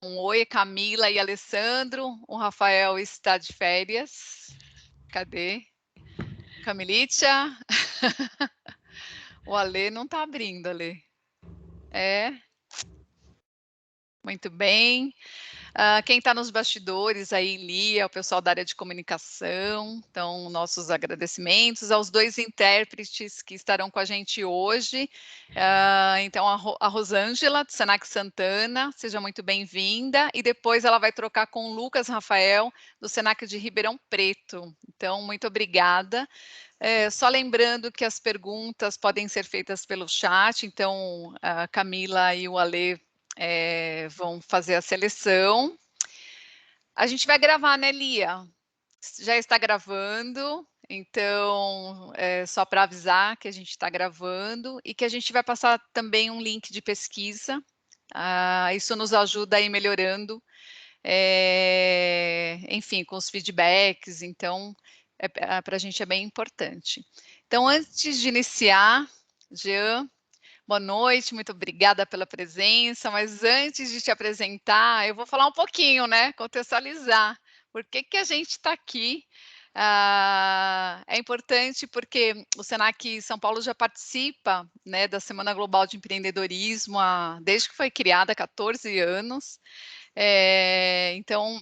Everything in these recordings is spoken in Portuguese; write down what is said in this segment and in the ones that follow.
Um oi, Camila e Alessandro. O Rafael está de férias. Cadê? Camilitia? O Alê não está abrindo, Alê. É. Muito bem. Quem está nos bastidores aí, Lia, o pessoal da área de comunicação, então, nossos agradecimentos aos 2 intérpretes que estarão com a gente hoje. Então, a Rosângela, do Senac Santana, seja muito bem-vinda, e depois ela vai trocar com o Lucas Rafael, do Senac de Ribeirão Preto. Então, muito obrigada. Só lembrando que as perguntas podem ser feitas pelo chat, então, a Camila e o Alê vão fazer a seleção. A gente vai gravar, né, Lia? Já está gravando, então, só para avisar que a gente está gravando e que a gente vai passar também um link de pesquisa. Isso nos ajuda a ir melhorando, enfim, com os feedbacks, então, para a gente é bem importante. Então, antes de iniciar, Jean, boa noite, muito obrigada pela presença, mas antes de te apresentar, eu vou falar um pouquinho, né, contextualizar, por que a gente está aqui. É importante porque o Senac São Paulo já participa, né, da Semana Global de Empreendedorismo desde que foi criada há 14 anos, então,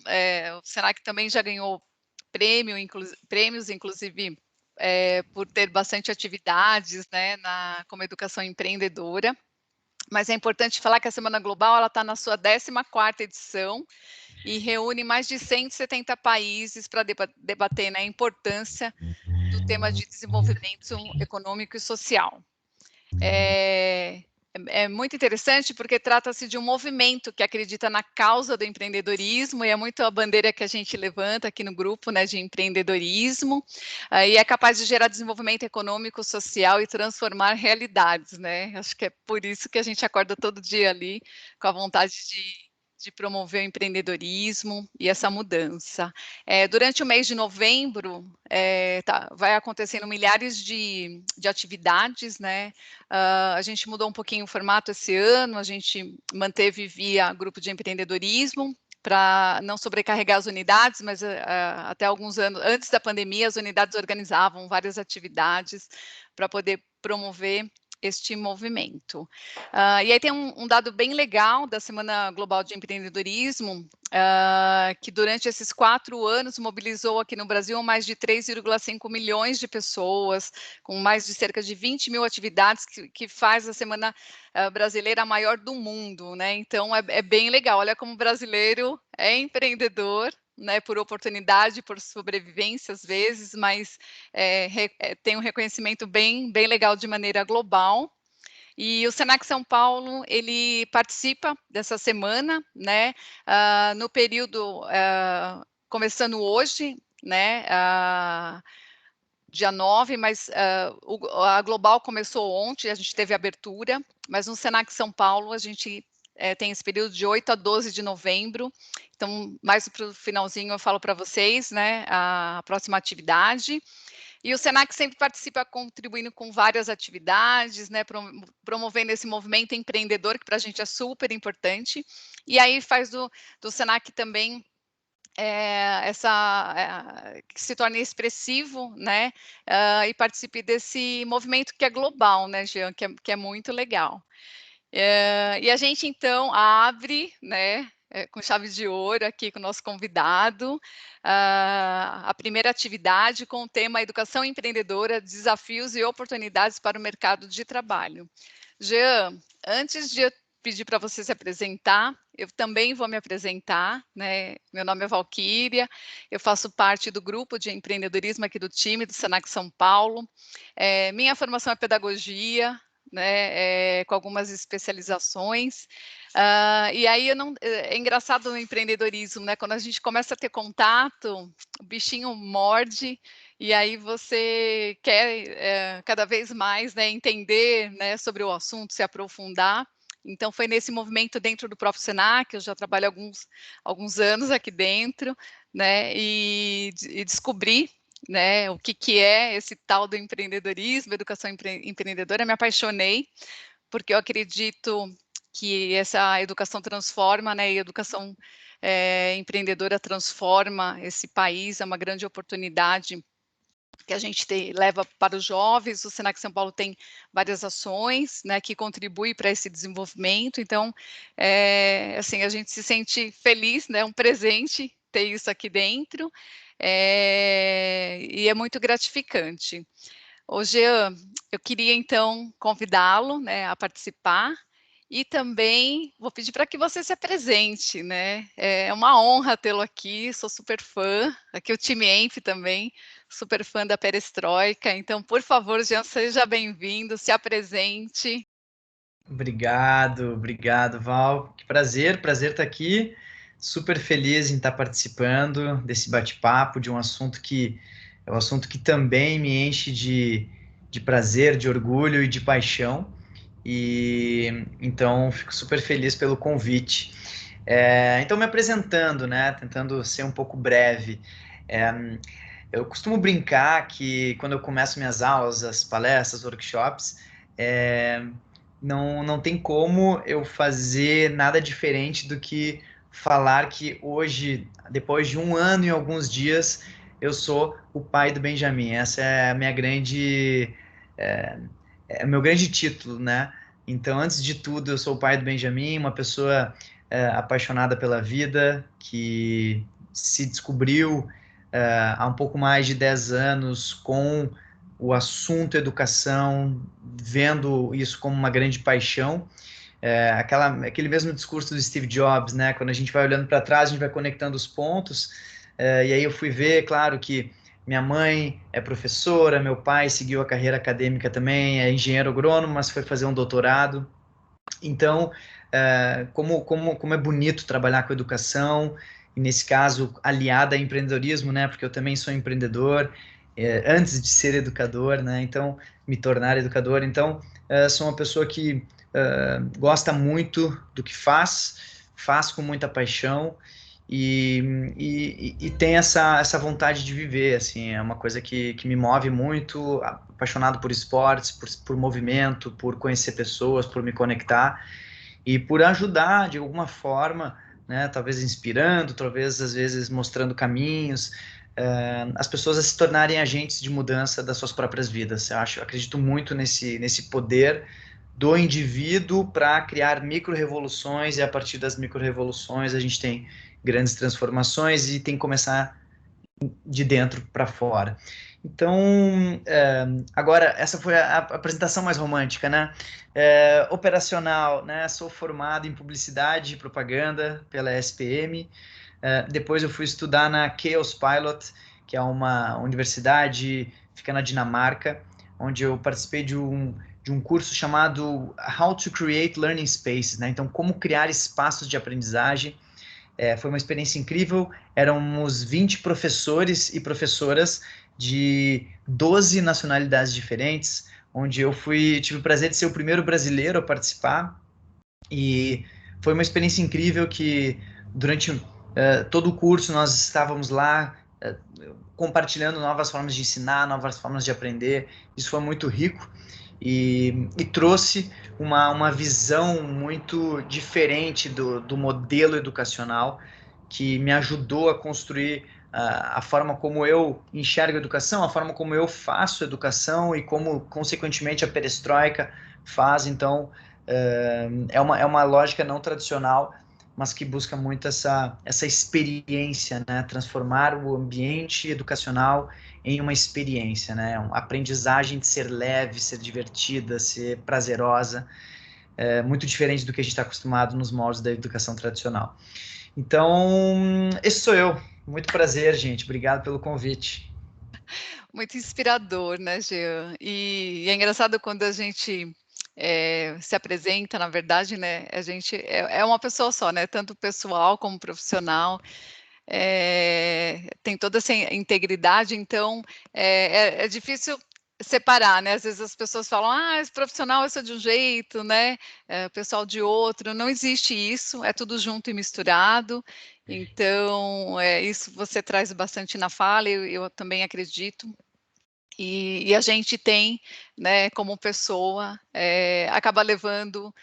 o Senac também já ganhou prêmios, inclusive, por ter bastante atividades, né, como educação empreendedora. Mas é importante falar que a Semana Global ela está na sua 14ª edição e reúne mais de 170 países para debater, né, a importância do tema de desenvolvimento econômico e social. É muito interessante porque trata-se de um movimento que acredita na causa do empreendedorismo e é muito a bandeira que a gente levanta aqui no grupo, né, de empreendedorismo, e é capaz de gerar desenvolvimento econômico, social e transformar realidades, né? Acho que é por isso que a gente acorda todo dia ali com a vontade de promover o empreendedorismo e essa mudança. Durante o mês de novembro, vai acontecendo milhares de atividades, né? A gente mudou um pouquinho o formato esse ano, a gente manteve via grupo de empreendedorismo, para não sobrecarregar as unidades, mas até alguns anos, antes da pandemia, as unidades organizavam várias atividades para poder promover este movimento. E aí tem um dado bem legal da Semana Global de Empreendedorismo, que durante esses 4 anos mobilizou aqui no Brasil mais de 3,5 milhões de pessoas, com mais de cerca de 20 mil atividades, que faz a Semana Brasileira a maior do mundo, né? Então, é bem legal. Olha como o brasileiro é empreendedor, né, por oportunidade, por sobrevivência às vezes, mas tem um reconhecimento bem legal de maneira global. E o Senac São Paulo, ele participa dessa semana, né, no período, começando hoje, né, dia 9, mas a Global começou ontem, a gente teve abertura, mas no Senac São Paulo a gente tem esse período de 8 a 12 de novembro, então mais para o finalzinho eu falo para vocês, né, a próxima atividade. E o Senac sempre participa contribuindo com várias atividades, né, promovendo esse movimento empreendedor, que para a gente é super importante, e aí faz do Senac também que se torne expressivo, né, e participe desse movimento que é global, né, Jean, que é muito legal. E a gente, então, abre, né, com chave de ouro aqui com o nosso convidado, a primeira atividade com o tema Educação Empreendedora, Desafios e Oportunidades para o Mercado de Trabalho. Jean, antes de eu pedir para você se apresentar, eu também vou me apresentar, né? Meu nome é Valquíria, eu faço parte do grupo de empreendedorismo aqui do time do Senac São Paulo. Minha formação é pedagogia, né, com algumas especializações, e aí é engraçado no empreendedorismo, né, quando a gente começa a ter contato, o bichinho morde, e aí você quer cada vez mais, né, entender, né, sobre o assunto, se aprofundar. Então foi nesse movimento dentro do próprio Senac, eu já trabalho alguns anos aqui dentro, né, e descobri, né, o que é esse tal do empreendedorismo, educação empreendedora, me apaixonei, porque eu acredito que essa educação transforma, né, e a educação empreendedora transforma esse país, é uma grande oportunidade que a gente leva para os jovens. O Senac São Paulo tem várias ações, né, que contribuem para esse desenvolvimento. Então, assim, a gente se sente feliz, né, um presente ter isso aqui dentro, e é muito gratificante. Ô Jean, eu queria então convidá-lo, né, a participar, e também vou pedir para que você se apresente, né? É uma honra tê-lo aqui, sou super fã, aqui o time ENF também, super fã da Perestroika, então, por favor, Jean, seja bem-vindo, se apresente. Obrigado, Val. Que prazer estar aqui. Super feliz em estar participando desse bate-papo de um assunto que é um assunto que também me enche de prazer, de orgulho e de paixão. E então fico super feliz pelo convite. Então, me apresentando, né? Tentando ser um pouco breve. É, eu costumo brincar que quando eu começo minhas aulas, as palestras, workshops, é, não tem como eu fazer nada diferente do que falar que hoje, depois de 1 ano e alguns dias, eu sou o pai do Benjamin. Essa é a minha é, é o meu grande título, né? Então, antes de tudo, eu sou o pai do Benjamin, uma pessoa apaixonada pela vida, que se descobriu há um pouco mais de 10 anos com o assunto educação, vendo isso como uma grande paixão. Aquele mesmo discurso do Steve Jobs, né? Quando a gente vai olhando para trás, a gente vai conectando os pontos. E aí eu fui ver, claro, que minha mãe é professora, meu pai seguiu a carreira acadêmica também, é engenheiro agrônomo, mas foi fazer um doutorado. Então, como é bonito trabalhar com educação, e nesse caso, aliada a empreendedorismo, né? Porque eu também sou empreendedor, antes de ser educador, né? Então, me tornar educador. Então, sou uma pessoa que gosta muito do que faz com muita paixão e tem essa vontade de viver, assim, é uma coisa que me move muito, apaixonado por esportes, por movimento, por conhecer pessoas, por me conectar e por ajudar de alguma forma, né, talvez inspirando, talvez às vezes mostrando caminhos, as pessoas a se tornarem agentes de mudança das suas próprias vidas. Acredito muito nesse poder do indivíduo para criar micro-revoluções, e a partir das micro-revoluções a gente tem grandes transformações e tem que começar de dentro para fora. Então, agora, essa foi a apresentação mais romântica, né? Operacional, né? Sou formado em publicidade e propaganda pela SPM. Depois eu fui estudar na Chaos Pilot, que é uma universidade, fica na Dinamarca, onde eu participei de um curso chamado How to Create Learning Spaces, né? Então, como criar espaços de aprendizagem. Foi uma experiência incrível, éramos 20 professores e professoras de 12 nacionalidades diferentes, onde tive o prazer de ser o primeiro brasileiro a participar, e foi uma experiência incrível que durante todo o curso nós estávamos lá compartilhando novas formas de ensinar, novas formas de aprender. Isso foi muito rico e trouxe uma visão muito diferente do modelo educacional, que me ajudou a construir a forma como eu enxergo a educação, a forma como eu faço educação e como, consequentemente, a perestroika faz. Então, é uma lógica não tradicional, mas que busca muito essa experiência, né? Transformar o ambiente educacional em uma experiência, né? Uma aprendizagem de ser leve, ser divertida, ser prazerosa, muito diferente do que a gente está acostumado nos moldes da educação tradicional. Então, esse sou eu. Muito prazer, gente. Obrigado pelo convite. Muito inspirador, né, Jean? E é engraçado quando a gente se apresenta, na verdade, né? A gente é uma pessoa só, né? Tanto pessoal como profissional. Tem toda essa integridade, então é difícil separar, né? Às vezes as pessoas falam, esse profissional é de um jeito, né? O pessoal de outro. Não existe isso, é tudo junto e misturado. Então, isso você traz bastante na fala, eu também acredito. E a gente tem, né, como pessoa, acaba levando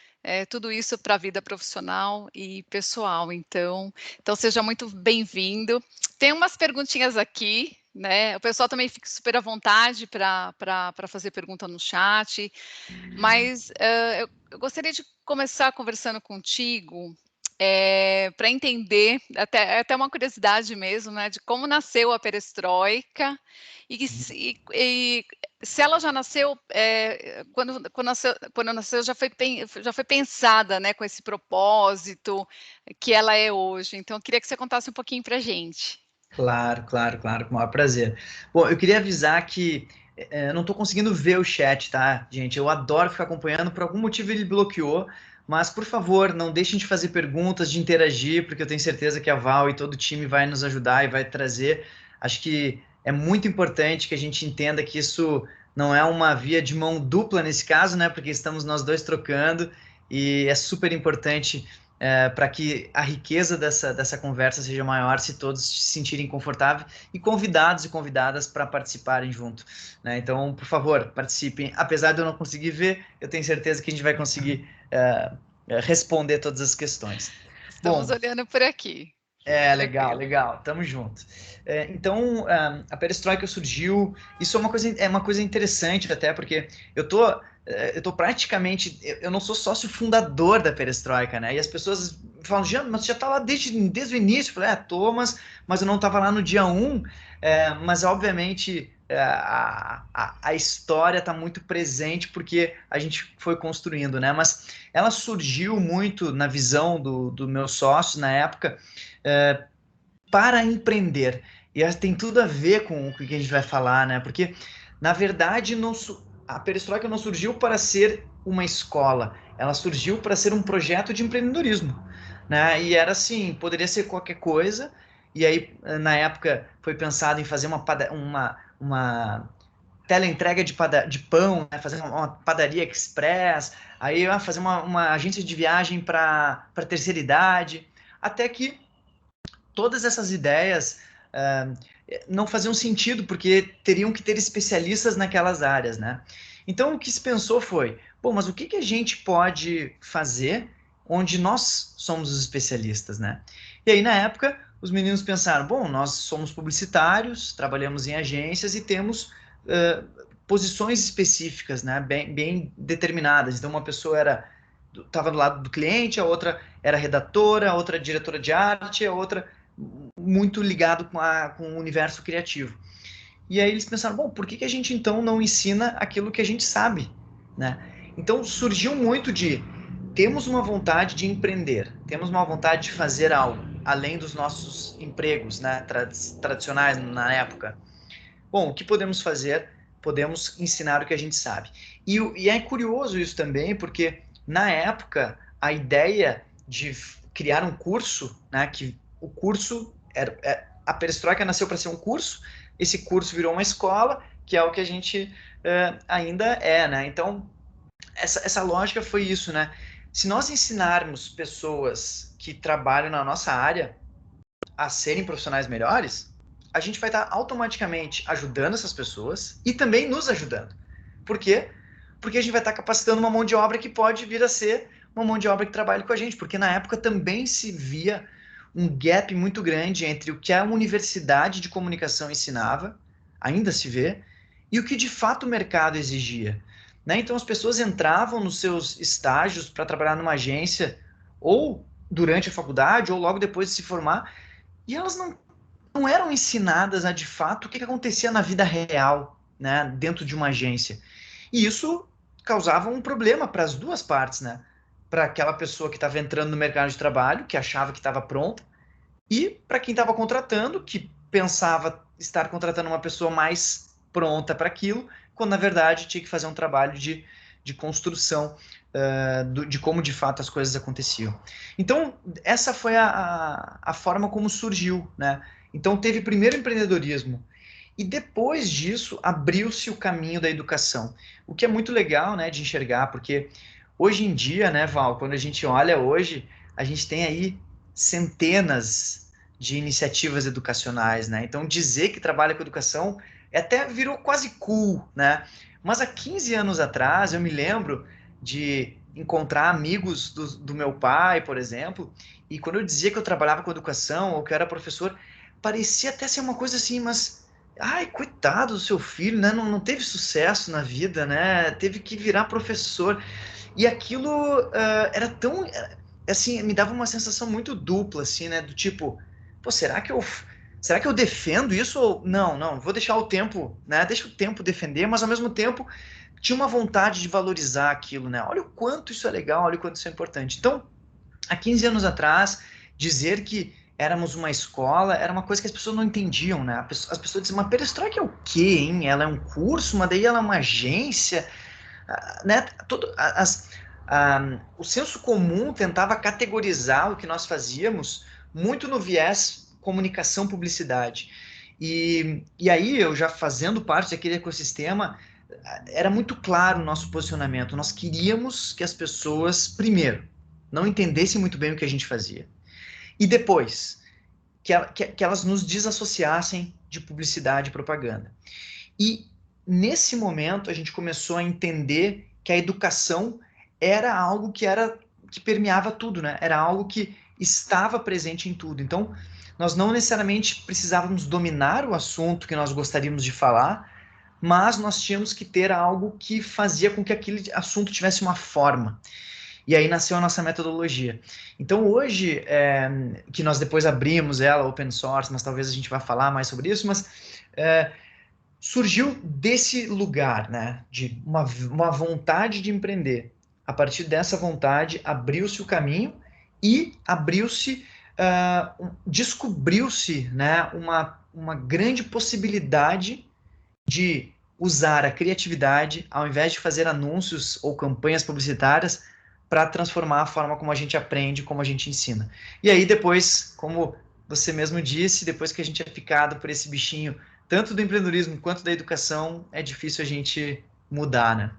tudo isso para a vida profissional e pessoal. Então seja muito bem-vindo. Tem umas perguntinhas aqui, né? O pessoal também fica super à vontade para fazer pergunta no chat, mas eu gostaria de começar conversando contigo para entender, até uma curiosidade mesmo, né, de como nasceu a perestroika e se ela já nasceu, quando nasceu já foi pensada, né, com esse propósito que ela é hoje. Então, eu queria que você contasse um pouquinho para a gente. Claro, claro, claro, com o maior prazer. Bom, eu queria avisar que eu não estou conseguindo ver o chat, tá, gente? Eu adoro ficar acompanhando, por algum motivo ele bloqueou, mas por favor, não deixem de fazer perguntas, de interagir, porque eu tenho certeza que a Val e todo o time vai nos ajudar e vai trazer. Acho que é muito importante que a gente entenda que isso não é uma via de mão dupla nesse caso, né? Porque estamos nós dois trocando e é super importante para que a riqueza dessa conversa seja maior se todos se sentirem confortáveis e convidados e convidadas para participarem junto, né? Então, por favor, participem. Apesar de eu não conseguir ver, eu tenho certeza que a gente vai conseguir responder todas as questões. Estamos Bom, olhando por aqui. legal, Tranquilo. legal, tamo junto. Então, a perestroika surgiu, isso é uma coisa interessante até, porque eu tô praticamente, eu não sou sócio fundador da perestroika, né? E as pessoas falam, Jean, mas você já tá lá desde o início. Eu falei, tô, mas eu não tava lá no dia 1, mas obviamente a história tá muito presente porque a gente foi construindo, né? Mas ela surgiu muito na visão do meu sócio na época, para empreender. E tem tudo a ver com o que a gente vai falar, né? Porque, na verdade, a perestroika não surgiu para ser uma escola, ela surgiu para ser um projeto de empreendedorismo, né? E era assim, poderia ser qualquer coisa, e aí, na época, foi pensado em fazer uma teleentrega de pão, né? Fazer uma padaria express, aí fazer uma agência de viagem para terceira idade, até que todas essas ideias não faziam sentido, porque teriam que ter especialistas naquelas áreas, né? Então, o que se pensou foi, bom, mas o que a gente pode fazer onde nós somos os especialistas, né? E aí, na época, os meninos pensaram, bom, nós somos publicitários, trabalhamos em agências e temos posições específicas, né, bem determinadas. Então, uma pessoa estava do lado do cliente, a outra era redatora, a outra diretora de arte, a outra muito ligado com o universo criativo. E aí eles pensaram, bom, por que a gente então não ensina aquilo que a gente sabe, né? Então surgiu muito de temos uma vontade de empreender, temos uma vontade de fazer algo além dos nossos empregos, né, tradicionais na época. Bom, o que podemos fazer? Podemos ensinar o que a gente sabe. E é curioso isso também, porque na época a ideia de criar um curso, né, que o curso a perestroika nasceu para ser um curso, esse curso virou uma escola, que é o que a gente ainda é, né? Então essa lógica foi isso, né? Se nós ensinarmos pessoas que trabalham na nossa área a serem profissionais melhores, a gente vai estar automaticamente ajudando essas pessoas e também nos ajudando. Por quê? Porque a gente vai estar capacitando uma mão de obra que pode vir a ser uma mão de obra que trabalhe com a gente, porque na época também se via um gap muito grande entre o que a universidade de comunicação ensinava, ainda se vê, e o que de fato o mercado exigia. Né? Então as pessoas entravam nos seus estágios para trabalhar numa agência, ou durante a faculdade, ou logo depois de se formar, e elas não eram ensinadas a de fato o que acontecia na vida real, né, dentro de uma agência. E isso causava um problema para as duas partes, né? Para aquela pessoa que estava entrando no mercado de trabalho, que achava que estava pronta, e para quem estava contratando, que pensava estar contratando uma pessoa mais pronta para aquilo, quando na verdade tinha que fazer um trabalho de construção de como de fato as coisas aconteciam. Então, essa foi a forma como surgiu, né? Então, teve primeiro empreendedorismo, e depois disso abriu-se o caminho da educação, o que é muito legal, né, de enxergar, porque hoje em dia, né, Val, quando a gente olha hoje, a gente tem aí centenas de iniciativas educacionais, né? Então dizer que trabalha com educação até virou quase cool, né? Mas há 15 anos atrás eu me lembro de encontrar amigos do meu pai, por exemplo, e quando eu dizia que eu trabalhava com educação ou que eu era professor, parecia até ser uma coisa assim, mas ai, coitado do seu filho, né? Não teve sucesso na vida, né? Teve que virar professor. E aquilo era tão, assim, me dava uma sensação muito dupla, assim, né? Do tipo, pô, será que eu defendo isso ou não, vou deixar o tempo, né? Deixa o tempo defender, mas ao mesmo tempo tinha uma vontade de valorizar aquilo, né? Olha o quanto isso é legal, olha o quanto isso é importante. Então, há 15 anos atrás, dizer que éramos uma escola era uma coisa que as pessoas não entendiam, né? As pessoas diziam, mas perestroika é o quê, hein? Ela é um curso, mas daí ela é uma agência, né? O senso comum tentava categorizar o que nós fazíamos muito no viés comunicação, publicidade. E aí, eu já fazendo parte daquele ecossistema, era muito claro o nosso posicionamento. Nós queríamos que as pessoas, primeiro, não entendessem muito bem o que a gente fazia. E depois, que elas nos desassociassem de publicidade e propaganda. E nesse momento a gente começou a entender que a educação era algo que permeava tudo, né? Era algo que estava presente em tudo. Então, nós não necessariamente precisávamos dominar o assunto que nós gostaríamos de falar, mas nós tínhamos que ter algo que fazia com que aquele assunto tivesse uma forma. E aí nasceu a nossa metodologia. Então hoje, que nós depois abrimos ela open source, mas talvez a gente vá falar mais sobre isso, mas surgiu desse lugar, né, de uma vontade de empreender. A partir dessa vontade, abriu-se o caminho e descobriu-se, né, uma grande possibilidade de usar a criatividade ao invés de fazer anúncios ou campanhas publicitárias para transformar a forma como a gente aprende, como a gente ensina. E aí depois, como você mesmo disse, depois que a gente é picado por esse bichinho, tanto do empreendedorismo quanto da educação, é difícil a gente mudar, né?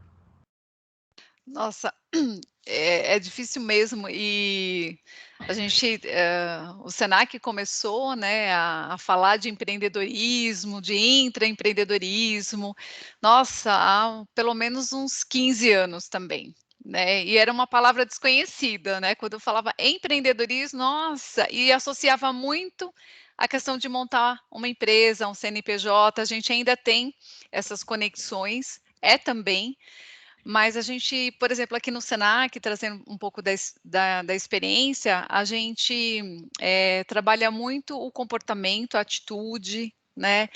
Nossa, é difícil mesmo e a gente, o Senac começou, né, a falar de empreendedorismo, de intraempreendedorismo, nossa, há pelo menos uns 15 anos também, né, e era uma palavra desconhecida, né, quando eu falava empreendedorismo, nossa, e associava muito a questão de montar uma empresa, um CNPJ, a gente ainda tem essas conexões, é também, mas a gente, por exemplo, aqui no Senac, trazendo um pouco da experiência, a gente trabalha muito o comportamento, a atitude, né?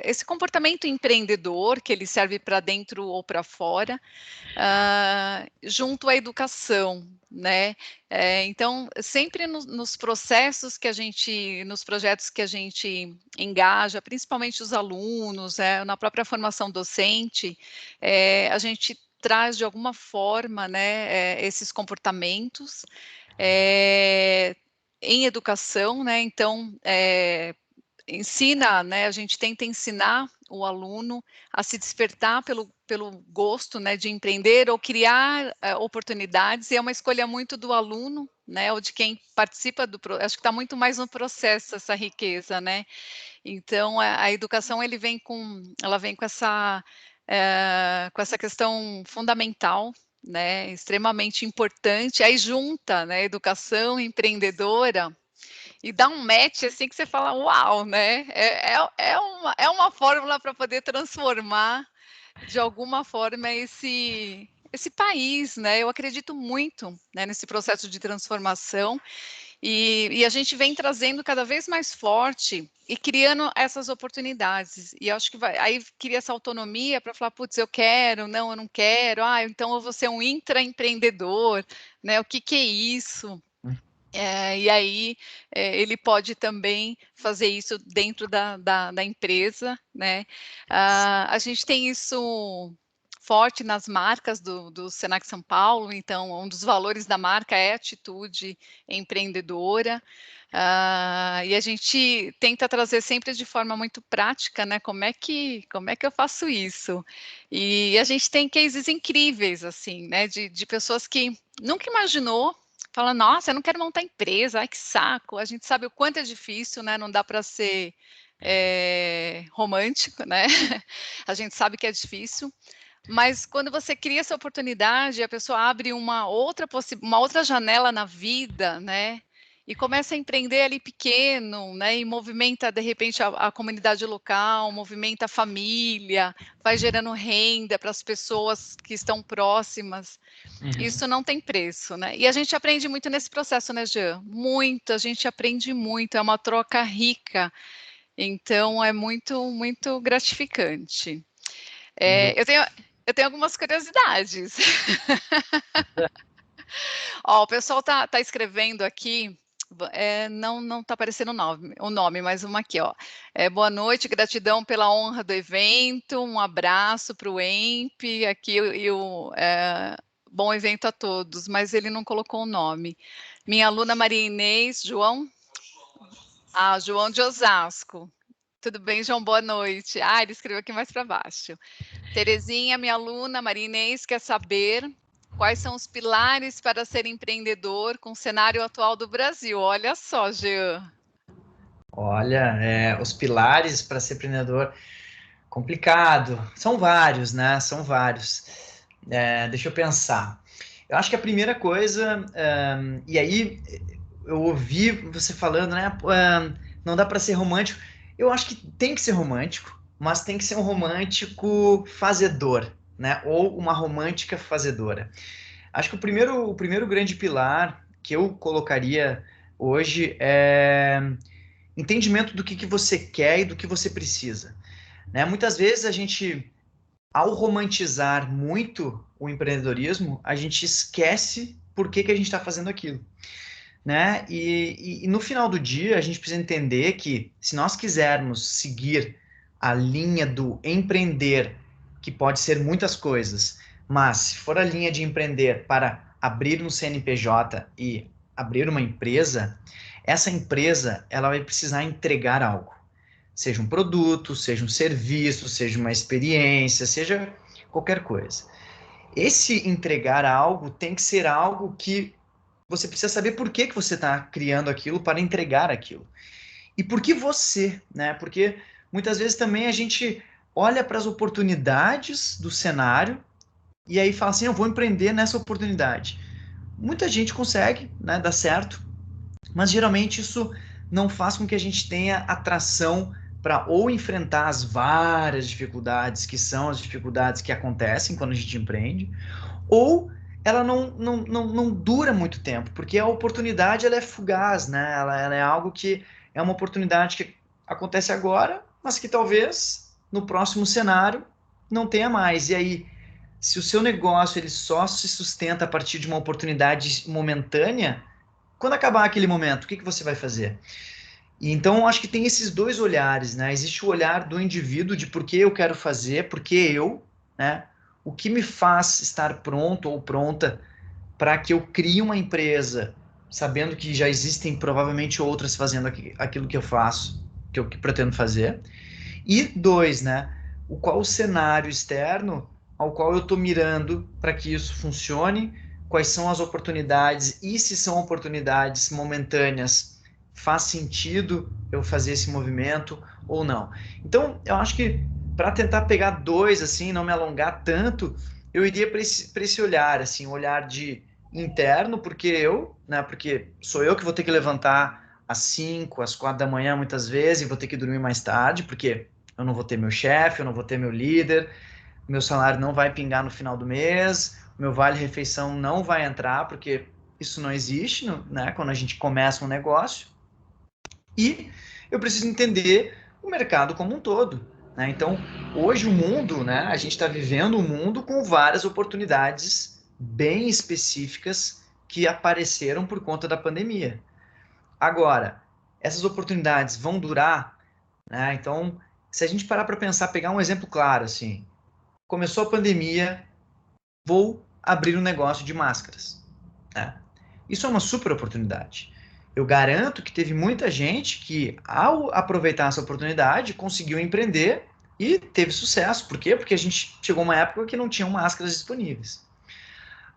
Esse comportamento empreendedor, que ele serve para dentro ou para fora, junto à educação, né? Então, sempre nos processos que a gente, nos projetos que a gente engaja, principalmente os alunos, na própria formação docente, a gente traz de alguma forma, né, esses comportamentos em educação, né? Então, ensina, né, a gente tenta ensinar o aluno a se despertar pelo gosto, né, de empreender ou criar oportunidades, e é uma escolha muito do aluno, né, ou de quem participa acho que está muito mais no processo essa riqueza, né, então a educação ela vem com essa questão fundamental, né, extremamente importante, aí junta, né, educação empreendedora, e dá um match, assim, que você fala: "Uau", né, é uma fórmula para poder transformar, de alguma forma, esse país, né. Eu acredito muito, né, nesse processo de transformação, e a gente vem trazendo cada vez mais forte e criando essas oportunidades. E acho que aí cria essa autonomia para falar: "Putz, eu quero, não, eu não quero. Ah, então eu vou ser um intraempreendedor, né, o que que é isso?". E aí, ele pode também fazer isso dentro da empresa, né. A gente tem isso forte nas marcas do Senac São Paulo, então um dos valores da marca é a atitude empreendedora, e a gente tenta trazer sempre de forma muito prática, né, como é que eu faço isso? E a gente tem cases incríveis, assim, né, de pessoas que nunca imaginou. Fala: "Nossa, eu não quero montar empresa, ai que saco". A gente sabe o quanto é difícil, né, não dá para ser, romântico, né. A gente sabe que é difícil, Mas quando você cria essa oportunidade, a pessoa abre uma outra janela na vida, né, e começa a empreender ali pequeno, né, e movimenta de repente a comunidade local, movimenta a família, vai gerando renda para as pessoas que estão próximas. Uhum. Isso não tem preço, né. E a gente aprende muito nesse processo, né, Jean? Muito, a gente aprende muito, é uma troca rica, então é muito, muito gratificante. Boa. Eu tenho algumas curiosidades. Ó, o pessoal tá escrevendo aqui, não tá aparecendo o nome, mas uma aqui, ó. "Boa noite, gratidão pela honra do evento, um abraço para o EMP", aqui bom evento a todos, mas ele não colocou o nome. Minha aluna Maria Inês, João? Ah, João de Osasco. Tudo bem, João? Boa noite. Ah, ele escreveu aqui mais para baixo. Terezinha, minha aluna, Maria Inês, quer saber quais são os pilares para ser empreendedor com o cenário atual do Brasil. Olha só, Jean. Olha, os pilares para ser empreendedor, complicado. São vários, né? São vários. Deixa eu pensar. Eu acho que a primeira coisa, e aí eu ouvi você falando, né? Não dá para ser romântico. Eu acho que tem que ser romântico, mas tem que ser um romântico fazedor, né? Ou uma romântica fazedora. Acho que o primeiro grande pilar que eu colocaria hoje é entendimento do que você quer e do que você precisa, né? Muitas vezes a gente, ao romantizar muito o empreendedorismo, a gente esquece por que a gente está fazendo aquilo, né? E no final do dia, a gente precisa entender que se nós quisermos seguir a linha do empreender, que pode ser muitas coisas, mas se for a linha de empreender para abrir um CNPJ e abrir uma empresa, essa empresa ela vai precisar entregar algo. Seja um produto, seja um serviço, seja uma experiência, seja qualquer coisa. Esse entregar algo tem que ser algo que você precisa saber por que você está criando aquilo para entregar aquilo. E por que você, né? Porque muitas vezes também a gente olha para as oportunidades do cenário e aí fala assim, eu vou empreender nessa oportunidade. Muita gente consegue, né, dar certo, mas geralmente isso não faz com que a gente tenha atração para ou enfrentar as várias dificuldades que são as dificuldades que acontecem quando a gente empreende, ou ela não dura muito tempo, porque a oportunidade ela é fugaz, né? Ela é algo que é uma oportunidade que acontece agora, mas que talvez no próximo cenário não tenha mais. E aí, se o seu negócio ele só se sustenta a partir de uma oportunidade momentânea, quando acabar aquele momento, o que você vai fazer? E então, eu acho que tem esses dois olhares, né? Existe o olhar do indivíduo de por que eu quero fazer, por que eu, né? O que me faz estar pronto ou pronta para que eu crie uma empresa, sabendo que já existem provavelmente outras fazendo aquilo que eu faço, que eu pretendo fazer. E dois, né? Qual o cenário externo ao qual eu estou mirando para que isso funcione, quais são as oportunidades e se são oportunidades momentâneas, faz sentido eu fazer esse movimento ou não. Então, eu acho que para tentar pegar dois, assim, não me alongar tanto, eu iria para esse olhar, assim, um olhar de interno, porque sou eu que vou ter que levantar às 5, às 4 da manhã muitas vezes e vou ter que dormir mais tarde, porque eu não vou ter meu chefe, eu não vou ter meu líder, meu salário não vai pingar no final do mês, meu vale-refeição não vai entrar, porque isso não existe, né, quando a gente começa um negócio. E eu preciso entender o mercado como um todo, né? Então, hoje o mundo, né, a gente está vivendo um mundo com várias oportunidades bem específicas que apareceram por conta da pandemia. Agora, essas oportunidades vão durar, né? Então, se a gente parar para pensar, pegar um exemplo claro, assim, começou a pandemia, vou abrir um negócio de máscaras, né? Isso é uma super oportunidade. Eu garanto que teve muita gente que, ao aproveitar essa oportunidade, conseguiu empreender e teve sucesso. Por quê? Porque a gente chegou uma época que não tinham máscaras disponíveis.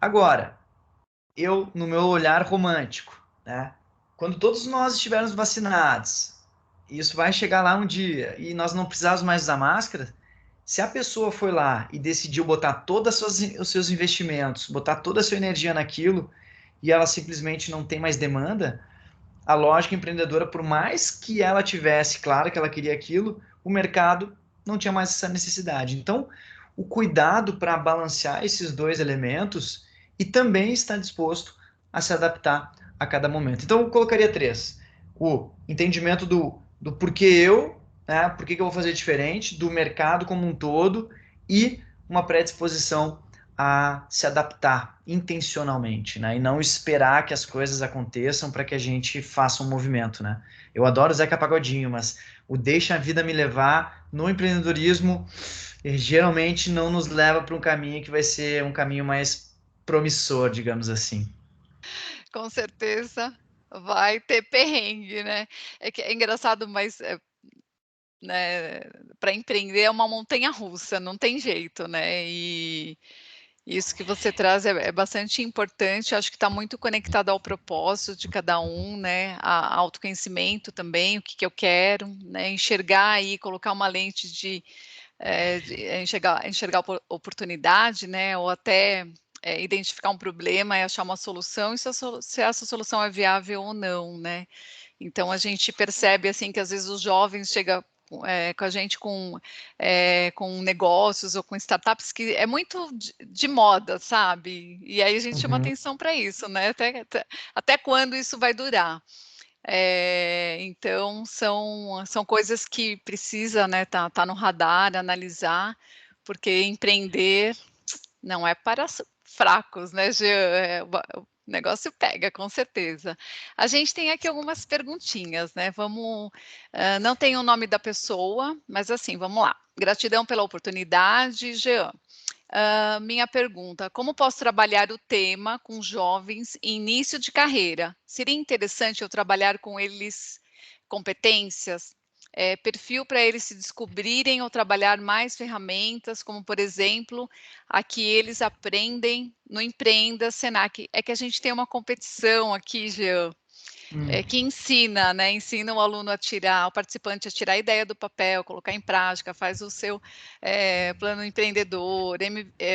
Agora, eu, no meu olhar romântico, né? Quando todos nós estivermos vacinados, isso vai chegar lá um dia e nós não precisarmos mais usar máscara, Se a pessoa foi lá e decidiu botar todos os seus investimentos, botar toda a sua energia naquilo, e ela simplesmente não tem mais demanda, a lógica empreendedora, por mais que ela tivesse claro que ela queria aquilo, o mercado não tinha mais essa necessidade. Então, o cuidado para balancear esses dois elementos e também estar disposto a se adaptar a cada momento. Então, eu colocaria três. O entendimento do porquê eu, né, por que eu vou fazer diferente, do mercado como um todo e uma predisposição a se adaptar intencionalmente, né? E não esperar que as coisas aconteçam para que a gente faça um movimento, né? Eu adoro o Zeca Pagodinho, mas o deixa a vida me levar no empreendedorismo geralmente não nos leva para um caminho que vai ser um caminho mais promissor, digamos assim. Com certeza vai ter perrengue, né. É que é engraçado, mas, né, para empreender é uma montanha-russa, não tem jeito, né. E isso que você traz é bastante importante, acho que está muito conectado ao propósito de cada um, né, a autoconhecimento também, o que que eu quero, né, enxergar aí, colocar uma lente de enxergar oportunidade, né, ou até, identificar um problema e achar uma solução e se essa solução é viável ou não, né. Então a gente percebe, assim, que às vezes os jovens chega com a gente com negócios ou com startups que é muito de moda, sabe. E aí a gente chama Uhum. atenção para isso, né, até quando isso vai durar. Então são coisas que precisa, né, tá no radar, analisar, porque empreender não é para fracos, né, Jean, o negócio pega, com certeza. A gente tem aqui algumas perguntinhas, né, não tem o nome da pessoa, mas assim, vamos lá. Gratidão pela oportunidade, Jean. Minha pergunta: como posso trabalhar o tema com jovens em início de carreira? Seria interessante eu trabalhar com eles competências, perfil para eles se descobrirem ou trabalhar mais ferramentas, como por exemplo, a que eles aprendem no Empreenda Senac. É que a gente tem uma competição aqui, Jean, Hum. que ensina, né, ensina o aluno a tirar o participante a tirar a ideia do papel, colocar em prática, faz o seu, plano empreendedor,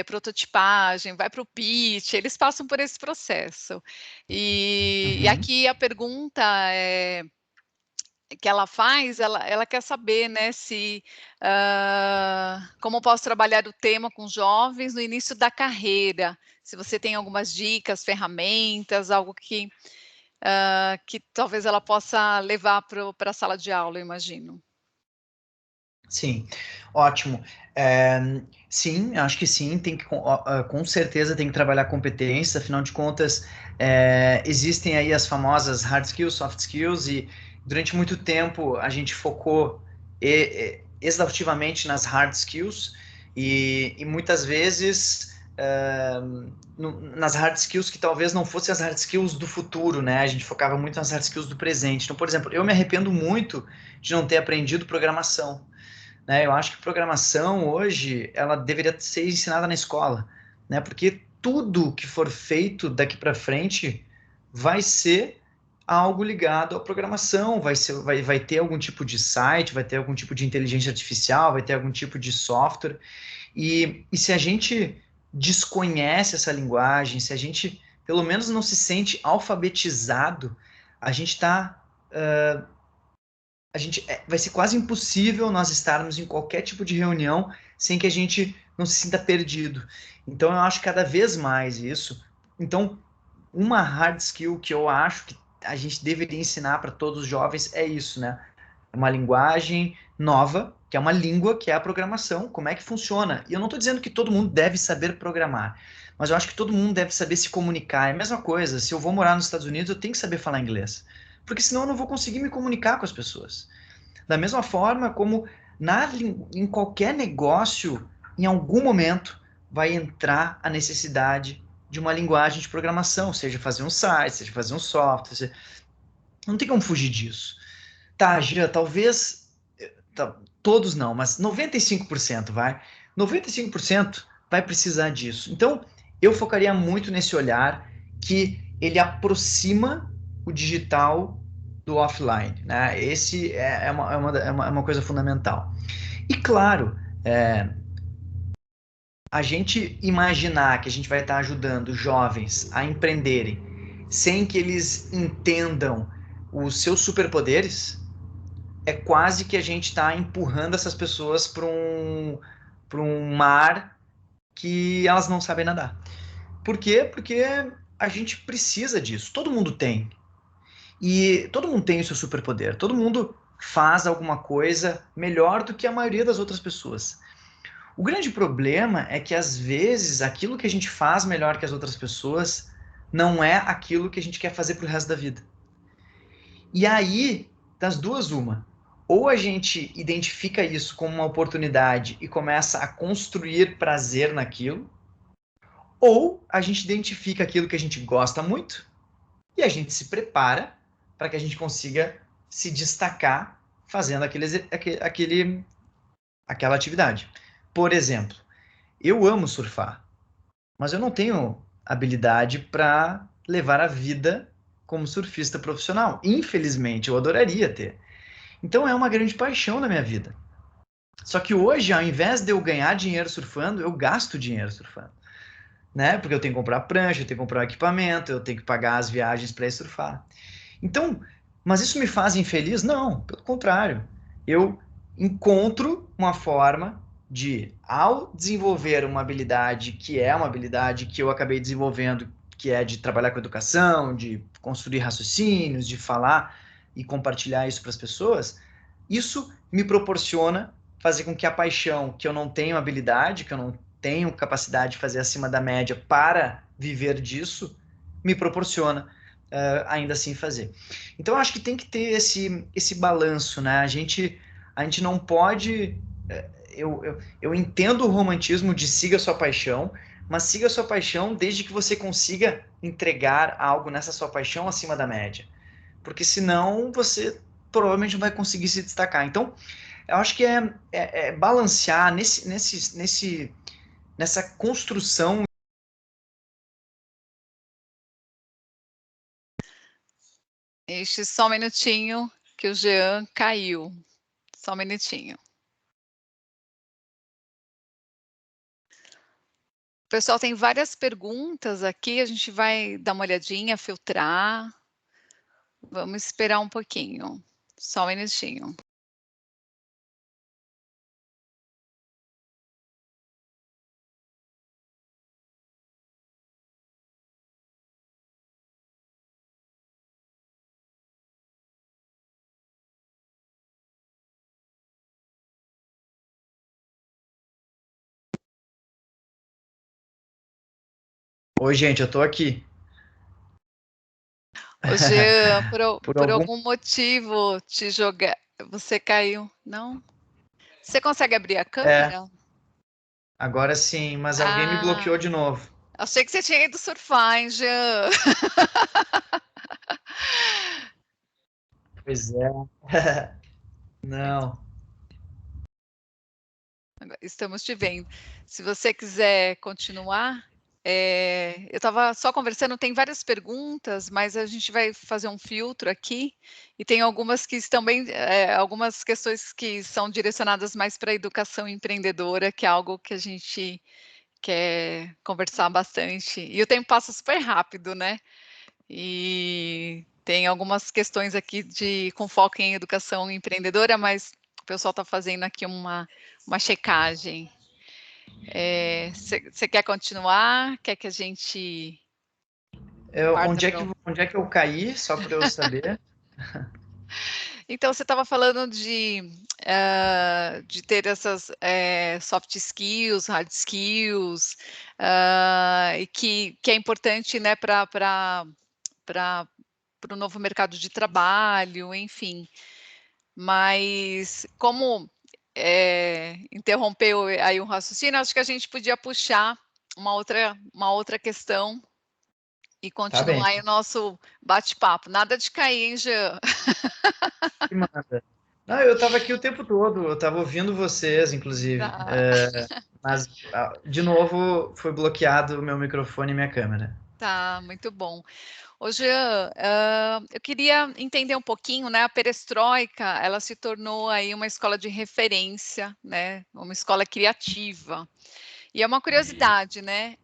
prototipagem, vai para o pitch, eles passam por esse processo. E Uhum. aqui a pergunta, que ela faz, ela quer saber, né, se, como posso trabalhar o tema com jovens no início da carreira, se você tem algumas dicas, ferramentas, algo que talvez ela possa levar para a sala de aula, eu imagino. Sim, ótimo. Sim, acho que sim, tem que, com certeza tem que trabalhar competência, afinal de contas, existem aí as famosas hard skills, soft skills, e durante muito tempo a gente focou exaustivamente nas hard skills, e muitas vezes nas hard skills que talvez não fossem as hard skills do futuro, né? A gente focava muito nas hard skills do presente. Então, por exemplo, eu me arrependo muito de não ter aprendido programação, né? Eu acho que programação hoje ela deveria ser ensinada na escola, né? Porque tudo que for feito daqui para frente vai ser algo ligado à programação, vai ter algum tipo de site, vai ter algum tipo de inteligência artificial, vai ter algum tipo de software. E se a gente desconhece essa linguagem, se a gente pelo menos não se sente alfabetizado, a gente está vai ser quase impossível nós estarmos em qualquer tipo de reunião sem que a gente não se sinta perdido. Então eu acho cada vez mais isso. Então, uma hard skill que eu acho que a gente deveria ensinar para todos os jovens é isso, né? É uma linguagem nova, que é uma língua, que é a programação, como é que funciona. E eu não estou dizendo que todo mundo deve saber programar, mas eu acho que todo mundo deve saber se comunicar. É a mesma coisa, se eu vou morar nos Estados Unidos, eu tenho que saber falar inglês, porque senão eu não vou conseguir me comunicar com as pessoas. Da mesma forma como em qualquer negócio, em algum momento, vai entrar a necessidade de uma linguagem de programação, seja fazer um site, seja fazer um software. Não tem como fugir disso. Tá, Gia, talvez. Todos não, mas 95% vai. 95% vai precisar disso. Então, eu focaria muito nesse olhar que ele aproxima o digital do offline, né? Esse é uma coisa fundamental. E claro, a gente imaginar que a gente vai estar ajudando jovens a empreenderem sem que eles entendam os seus superpoderes, é quase que a gente está empurrando essas pessoas para um mar que elas não sabem nadar. Por quê? Porque a gente precisa disso. Todo mundo tem. E todo mundo tem o seu superpoder. Todo mundo faz alguma coisa melhor do que a maioria das outras pessoas. O grande problema é que, às vezes, aquilo que a gente faz melhor que as outras pessoas não é aquilo que a gente quer fazer pro resto da vida. E aí, das duas, uma. Ou a gente identifica isso como uma oportunidade e começa a construir prazer naquilo, ou a gente identifica aquilo que a gente gosta muito e a gente se prepara para que a gente consiga se destacar fazendo aquela atividade. Por exemplo, eu amo surfar, mas eu não tenho habilidade para levar a vida como surfista profissional. Infelizmente, eu adoraria ter. Então é uma grande paixão na minha vida. Só que hoje, ao invés de eu ganhar dinheiro surfando, eu gasto dinheiro surfando, né? Porque eu tenho que comprar prancha, eu tenho que comprar um equipamento, eu tenho que pagar as viagens para ir surfar. Então, mas isso me faz infeliz? Não, pelo contrário. Eu encontro uma forma de, ao desenvolver uma habilidade que é uma habilidade que eu acabei desenvolvendo, que é de trabalhar com educação, de construir raciocínios, de falar e compartilhar isso para as pessoas, isso me proporciona fazer com que a paixão, que eu não tenho habilidade, que eu não tenho capacidade de fazer acima da média para viver disso, me proporciona ainda assim fazer. Então, eu acho que tem que ter esse balanço, né? A gente não pode. Eu entendo o romantismo de siga sua paixão, mas siga sua paixão desde que você consiga entregar algo nessa sua paixão acima da média. Porque senão você provavelmente não vai conseguir se destacar. Então, eu acho que é balancear nessa construção. Este, só um minutinho, que o Jean caiu. Só um minutinho. O pessoal tem várias perguntas aqui, a gente vai dar uma olhadinha, filtrar. Vamos esperar um pouquinho. Só um minutinho. Oi, gente, eu tô aqui. Ô, Jean, Por por algum. algum motivo te jogar, você caiu, não? Você consegue abrir a É, câmera? agora sim, mas alguém me bloqueou Ah, de novo. achei que você tinha ido surfar, hein, Jean? Pois é. Não. Estamos te vendo. Se você quiser continuar, eu estava só conversando, tem várias perguntas, mas a gente vai fazer um filtro aqui, e tem algumas que estão bem, algumas questões que são direcionadas mais para a educação empreendedora, que é algo que a gente quer conversar bastante. E o tempo passa super rápido, né? E tem algumas questões aqui com foco em educação empreendedora, mas o pessoal está fazendo aqui uma checagem. Você quer continuar? Quer que a gente parta para Onde é que eu caí, só para eu saber? Então, você estava falando de ter essas soft skills, hard skills, e que é importante, né, para o novo mercado de trabalho, enfim. Mas como interrompeu aí um raciocínio, acho que a gente podia puxar uma outra questão e Tá bem, continuar aí o nosso bate-papo. Nada de cair, hein, Jean? que manda. Não, eu estava aqui o tempo todo, eu estava ouvindo vocês, inclusive. Tá. Mas, de novo, foi bloqueado o meu microfone e minha câmera. Tá, muito bom. Ô, Jean, eu queria entender um pouquinho, né, a perestroika, ela se tornou aí uma escola de referência, né, uma escola criativa. E é uma curiosidade, né,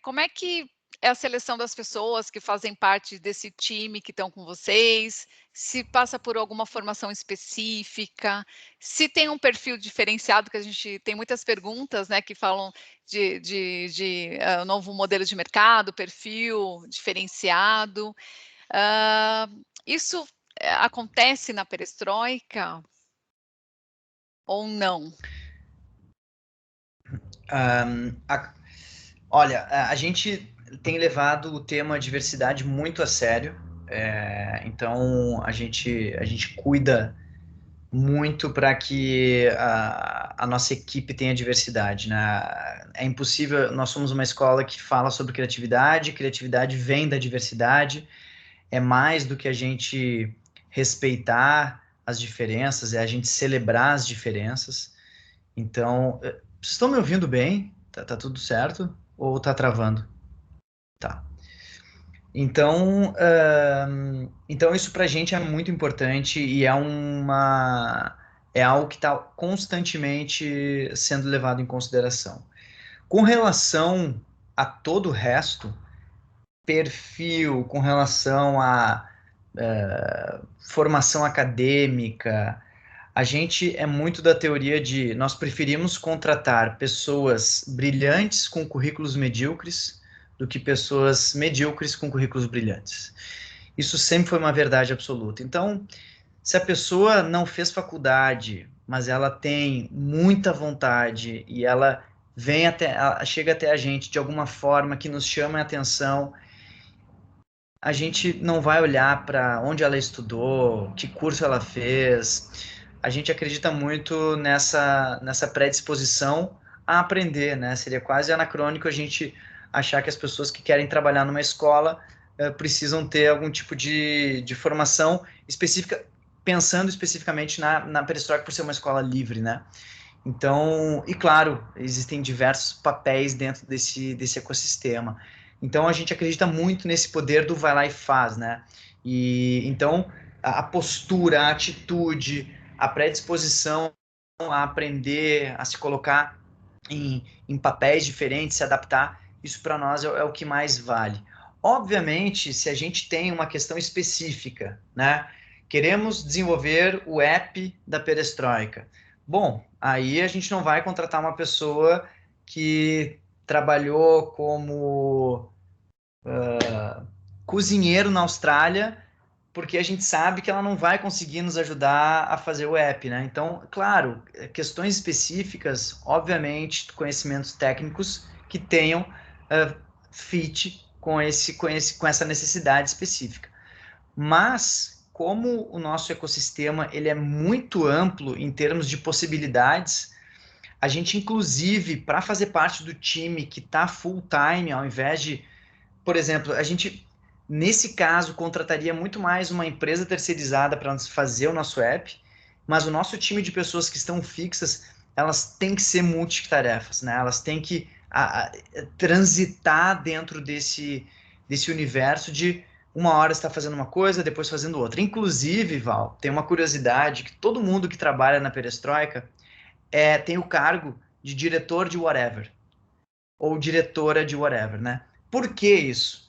como é que é a seleção das pessoas que fazem parte desse time que estão com vocês? Se passa por alguma formação específica? Se tem um perfil diferenciado, que a gente tem muitas perguntas, né, que falam de novo modelo de mercado, perfil diferenciado. Isso, acontece na perestroika ou não? Olha, a gente tem levado o tema diversidade muito a sério, então a gente cuida muito para que a nossa equipe tenha diversidade, né? É impossível, nós somos uma escola que fala sobre criatividade, criatividade vem da diversidade, é mais do que a gente respeitar as diferenças, é a gente celebrar as diferenças. Então, vocês estão me ouvindo bem? Tá tudo certo? Ou tá travando? Tá. Então isso para a gente é muito importante e é algo que está constantemente sendo levado em consideração. Com relação a todo o resto, perfil, com relação a formação acadêmica, a gente é muito da teoria de nós preferimos contratar pessoas brilhantes com currículos medíocres do que pessoas medíocres com currículos brilhantes. Isso sempre foi uma verdade absoluta. Então, se a pessoa não fez faculdade, mas ela tem muita vontade e ela chega até a gente de alguma forma que nos chama a atenção, a gente não vai olhar para onde ela estudou, que curso ela fez. A gente acredita muito nessa predisposição a aprender, né? Seria quase anacrônico a gente achar que as pessoas que querem trabalhar numa escola precisam ter algum tipo de formação específica, pensando especificamente na perestroika por ser uma escola livre, né? Então, e claro, existem diversos papéis dentro desse ecossistema. Então, a gente acredita muito nesse poder do vai lá e faz, né? E então, a postura, a atitude, a predisposição a aprender, a se colocar em papéis diferentes, se adaptar, isso para nós é o que mais vale. Obviamente, se a gente tem uma questão específica, né? Queremos desenvolver o app da perestroika. Bom, aí a gente não vai contratar uma pessoa que trabalhou como cozinheiro na Austrália, porque a gente sabe que ela não vai conseguir nos ajudar a fazer o app, né? Então, claro, questões específicas, obviamente, conhecimentos técnicos que tenham fit com essa necessidade específica. Mas, como o nosso ecossistema ele é muito amplo em termos de possibilidades, a gente, inclusive, para fazer parte do time que está full time, ao invés de, por exemplo, a gente, nesse caso, contrataria muito mais uma empresa terceirizada para fazer o nosso app, mas o nosso time de pessoas que estão fixas, elas têm que ser multitarefas, né? Elas têm que transitar dentro desse universo de uma hora está fazendo uma coisa, depois fazendo outra. Inclusive, Val, tem uma curiosidade que todo mundo que trabalha na perestroika tem o cargo de diretor de whatever, ou diretora de whatever, né? Por que isso?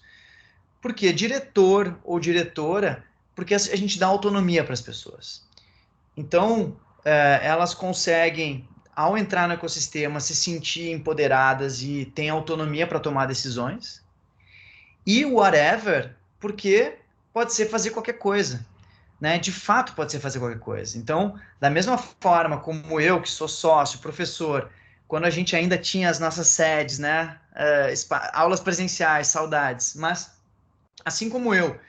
Porque diretor ou diretora, porque a gente dá autonomia para as pessoas. Então, elas conseguem, ao entrar no ecossistema, se sentir empoderadas e têm autonomia para tomar decisões. E whatever, porque pode ser fazer qualquer coisa. Né? De fato, pode ser fazer qualquer coisa. Então, da mesma forma como eu, que sou sócio, professor, quando a gente ainda tinha as nossas sedes, né? Aulas presenciais, saudades, mas assim como eu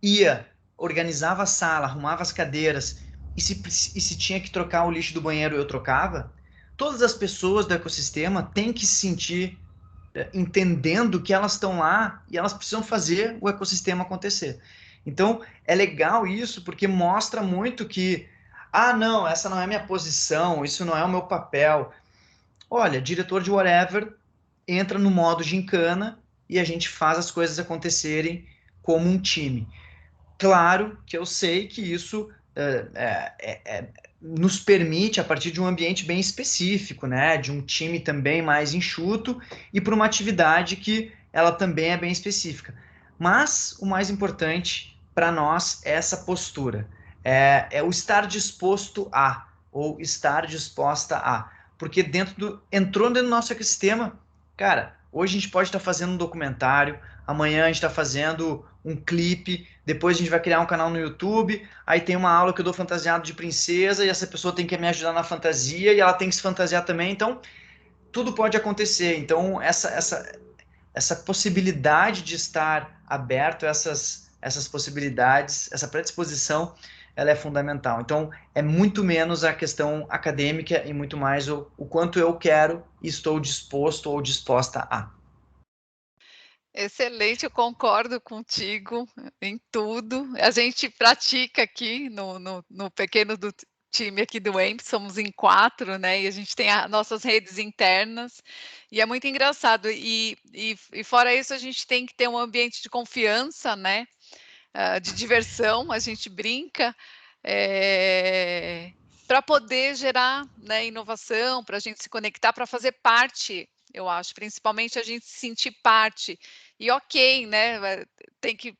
ia, organizava a sala, arrumava as cadeiras, e se tinha que trocar o lixo do banheiro, eu trocava, todas as pessoas do ecossistema têm que se sentir entendendo que elas estão lá e elas precisam fazer o ecossistema acontecer. Então, é legal isso porque mostra muito que, não, essa não é minha posição, isso não é o meu papel. Olha, diretor de whatever entra no modo gincana e a gente faz as coisas acontecerem como um time. Claro que eu sei que isso nos permite, a partir de um ambiente bem específico, né, de um time também mais enxuto e para uma atividade que ela também é bem específica. Mas o mais importante para nós é essa postura, é o estar disposto a, ou estar disposta a, porque entrou dentro do nosso ecossistema, cara, hoje a gente pode estar fazendo um documentário, amanhã a gente está fazendo um clipe, depois a gente vai criar um canal no YouTube, aí tem uma aula que eu dou fantasiado de princesa e essa pessoa tem que me ajudar na fantasia e ela tem que se fantasiar também, então tudo pode acontecer. Então essa possibilidade de estar aberto a essas possibilidades, essa predisposição, ela é fundamental. Então é muito menos a questão acadêmica e muito mais o quanto eu quero e estou disposto ou disposta a. Excelente, eu concordo contigo em tudo. A gente pratica aqui no pequeno time aqui do EMP, somos em 4, né? E a gente tem as nossas redes internas, e é muito engraçado. E fora isso, a gente tem que ter um ambiente de confiança, né? De diversão, a gente brinca, para poder gerar, né, inovação, para a gente se conectar, para fazer parte, eu acho, principalmente a gente se sentir parte. E ok, né? Tem que.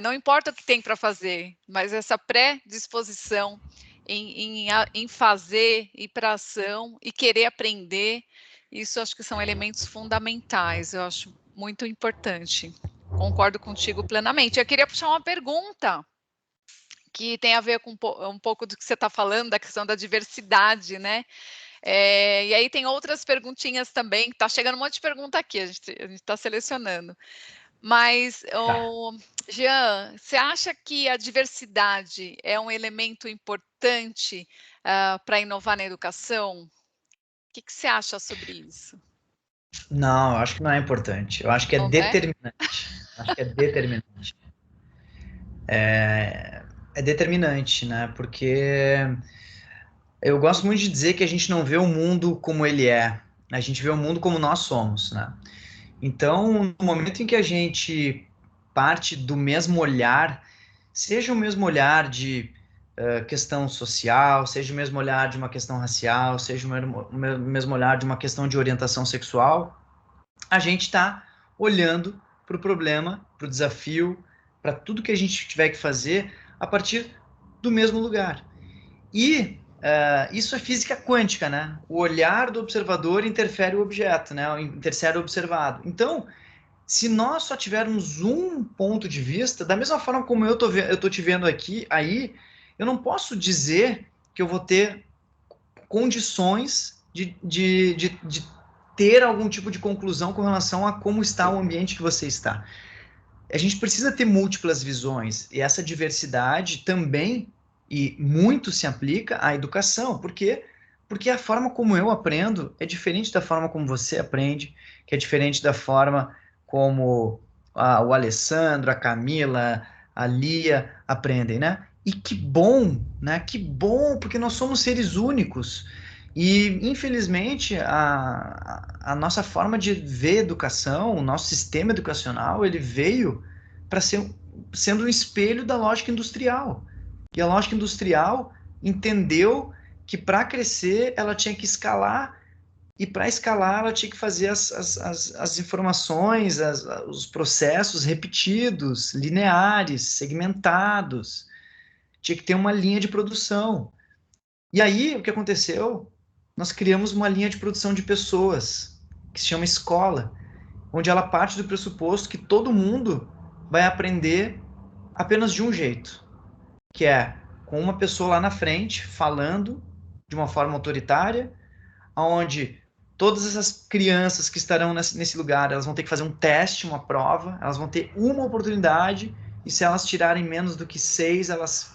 Não importa o que tem para fazer, mas essa predisposição em fazer, ir para ação e querer aprender, isso acho que são elementos fundamentais, eu acho muito importante. Concordo contigo plenamente. Eu queria puxar uma pergunta que tem a ver com um pouco do que você está falando, da questão da diversidade, né? E aí tem outras perguntinhas também, está chegando um monte de pergunta aqui, a gente está selecionando. Mas, Tá. Jean, você acha que a diversidade é um elemento importante para inovar na educação? O que você acha sobre isso? Não, eu acho que não é importante. Eu acho que é Não é? determinante. Acho que é determinante. É determinante, né? Porque eu gosto muito de dizer que a gente não vê o mundo como ele é, a gente vê o mundo como nós somos, né? Então, no momento em que a gente parte do mesmo olhar, seja o mesmo olhar de questão social, seja o mesmo olhar de uma questão racial, seja o mesmo olhar de uma questão de orientação sexual, a gente está olhando para o problema, para o desafio, para tudo que a gente tiver que fazer a partir do mesmo lugar. E isso é física quântica, né? O olhar do observador interfere o objeto, né? Interfere o observado. Então, se nós só tivermos um ponto de vista, da mesma forma como eu tô te vendo aqui, aí, eu não posso dizer que eu vou ter condições de ter algum tipo de conclusão com relação a como está o ambiente que você está. A gente precisa ter múltiplas visões, e essa diversidade também, e muito se aplica à educação, porque a forma como eu aprendo é diferente da forma como você aprende, que é diferente da forma como o Alessandro, a Camila, a Lia aprendem, né? E que bom, né? Que bom, porque nós somos seres únicos. E, infelizmente, a nossa forma de ver educação, o nosso sistema educacional, ele veio para ser sendo um espelho da lógica industrial. E a lógica industrial entendeu que para crescer ela tinha que escalar, e para escalar ela tinha que fazer as informações, os processos repetidos, lineares, segmentados. Tinha que ter uma linha de produção. E aí, o que aconteceu? Nós criamos uma linha de produção de pessoas, que se chama escola, onde ela parte do pressuposto que todo mundo vai aprender apenas de um jeito, que é com uma pessoa lá na frente, falando de uma forma autoritária, onde todas essas crianças que estarão nesse lugar, elas vão ter que fazer um teste, uma prova, elas vão ter uma oportunidade, e se elas tirarem menos do que 6,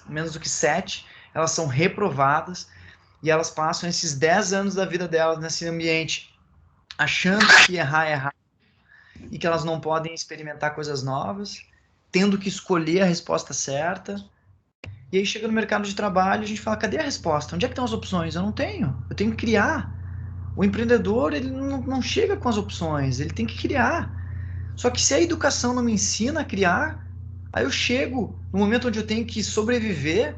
menos do que 7, elas são reprovadas, e elas passam esses 10 anos da vida delas nesse ambiente, achando que errar é errar, e que elas não podem experimentar coisas novas, tendo que escolher a resposta certa. E aí chega no mercado de trabalho, a gente fala, cadê a resposta? Onde é que estão as opções? Eu não tenho, eu tenho que criar. O empreendedor, ele não chega com as opções, ele tem que criar. Só que se a educação não me ensina a criar, aí eu chego no momento onde eu tenho que sobreviver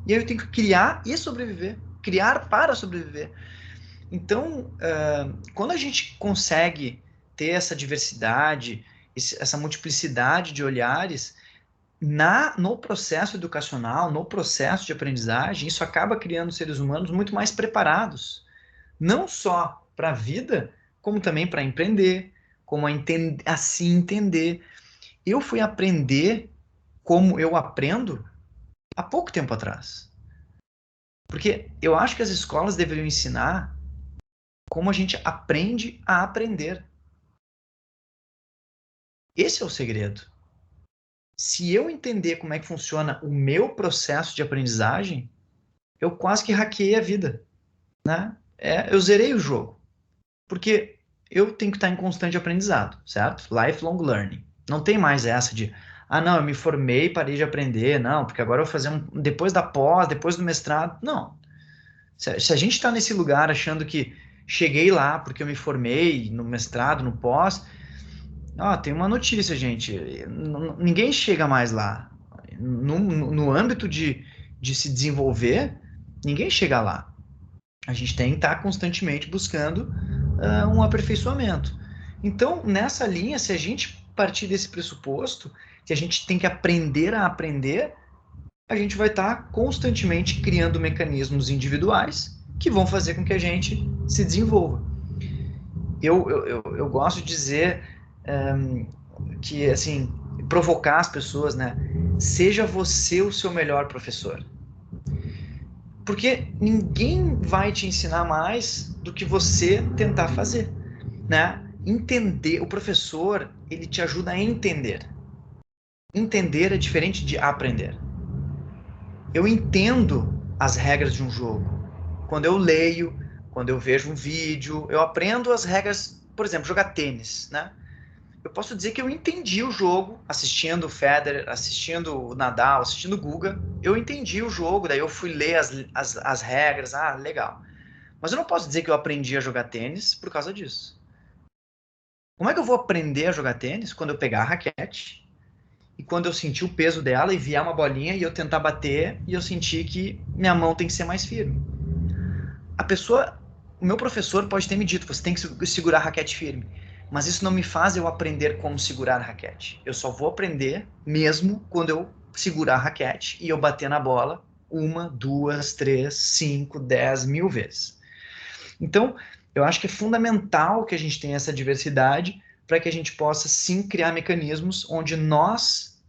E aí eu tenho que criar e sobreviver. Criar para sobreviver. Então, quando a gente consegue ter essa diversidade, essa multiplicidade de olhares no processo educacional, no processo de aprendizagem, isso acaba criando seres humanos muito mais preparados, não só para a vida, como também para empreender, como a se entender. Eu fui aprender como eu aprendo há pouco tempo atrás. Porque eu acho que as escolas deveriam ensinar como a gente aprende a aprender. Esse é o segredo. Se eu entender como é que funciona o meu processo de aprendizagem, eu quase que hackeei a vida, né? Eu zerei o jogo. Porque eu tenho que estar em constante aprendizado, certo? Lifelong learning. Não tem mais essa de, não, eu me formei e parei de aprender, não, porque agora eu vou fazer depois da pós, depois do mestrado. Não. Se a gente está nesse lugar achando que cheguei lá porque eu me formei no mestrado, no pós, tem uma notícia, gente. Ninguém chega mais lá. No âmbito de se desenvolver, ninguém chega lá. A gente tem que estar constantemente buscando um aperfeiçoamento. Então, nessa linha, se a gente partir desse pressuposto, que a gente tem que aprender a aprender, a gente vai estar constantemente criando mecanismos individuais que vão fazer com que a gente se desenvolva. Eu gosto de dizer que, assim, provocar as pessoas, né? Seja você o seu melhor professor. Porque ninguém vai te ensinar mais do que você tentar fazer, né? Entender, o professor, ele te ajuda a entender. Entender é diferente de aprender. Eu entendo as regras de um jogo. Quando eu leio, quando eu vejo um vídeo, eu aprendo as regras, por exemplo, jogar tênis, né? Eu posso dizer que eu entendi o jogo assistindo o Federer, assistindo o Nadal, assistindo o Guga. Eu entendi o jogo, daí eu fui ler as regras. Legal. Mas eu não posso dizer que eu aprendi a jogar tênis por causa disso. Como é que eu vou aprender a jogar tênis quando eu pegar a raquete e quando eu sentir o peso dela e vier uma bolinha e eu tentar bater e eu sentir que minha mão tem que ser mais firme? O meu professor pode ter me dito, você tem que segurar a raquete firme. Mas isso não me faz eu aprender como segurar a raquete. Eu só vou aprender mesmo quando eu segurar a raquete e eu bater na bola 1, 2, 3, 5, 10 mil vezes. Então, eu acho que é fundamental que a gente tenha essa diversidade para que a gente possa, sim, criar mecanismos onde nós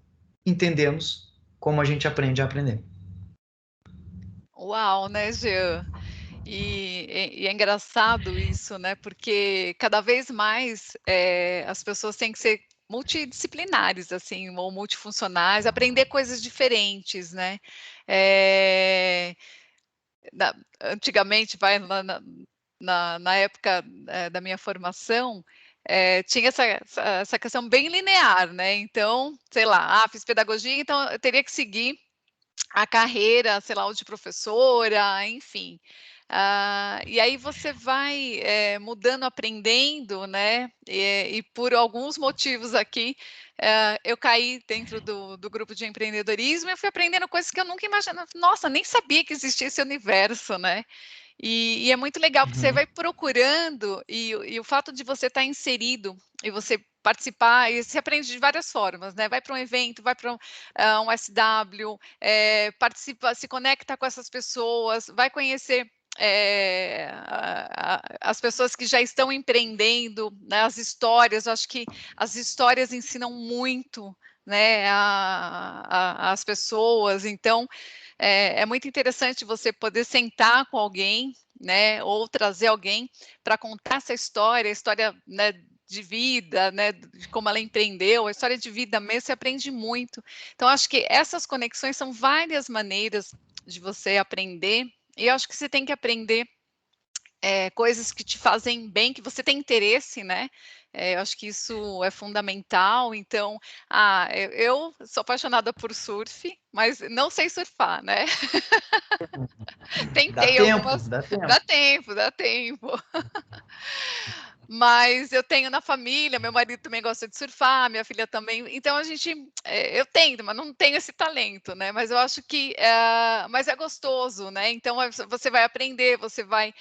entendemos como a gente aprende a aprender. Uau, né, Jean? E é engraçado isso, né? Porque cada vez mais as pessoas têm que ser multidisciplinares, assim, ou multifuncionais, aprender coisas diferentes, né? Eh, Antigamente, vai na época da minha formação, tinha essa questão bem linear, né? Então, sei lá, fiz pedagogia, então eu teria que seguir a carreira, sei lá, ou de professora, enfim. E aí você vai mudando, aprendendo, né? E por alguns motivos aqui, eu caí dentro do grupo de empreendedorismo e eu fui aprendendo coisas que eu nunca imaginava. Nossa, nem sabia que existia esse universo, né? E é muito legal, porque você Uhum. vai procurando, e o fato de você estar inserido e você participar, e você aprende de várias formas, né? Vai para um evento, vai para um SW, participa, se conecta com essas pessoas, vai conhecer as pessoas que já estão empreendendo, né, as histórias. Eu acho que as histórias ensinam muito, né, as pessoas. Então, é muito interessante você poder sentar com alguém, né, ou trazer alguém para contar essa história, a história, né, de vida, né, de como ela empreendeu, a história de vida mesmo, você aprende muito. Então, acho que essas conexões são várias maneiras de você aprender, e eu acho que você tem que aprender coisas que te fazem bem, que você tem interesse, né? Eu acho que isso é fundamental. Então, eu sou apaixonada por surf, mas não sei surfar, né? Dá Tentei tempo, algumas. dá tempo. Dá tempo, dá tempo. Mas eu tenho na família, meu marido também gosta de surfar, minha filha também, então a gente, eu tento, mas não tenho esse talento, né, mas eu acho que, mas é gostoso, né, então você vai aprender, você vai,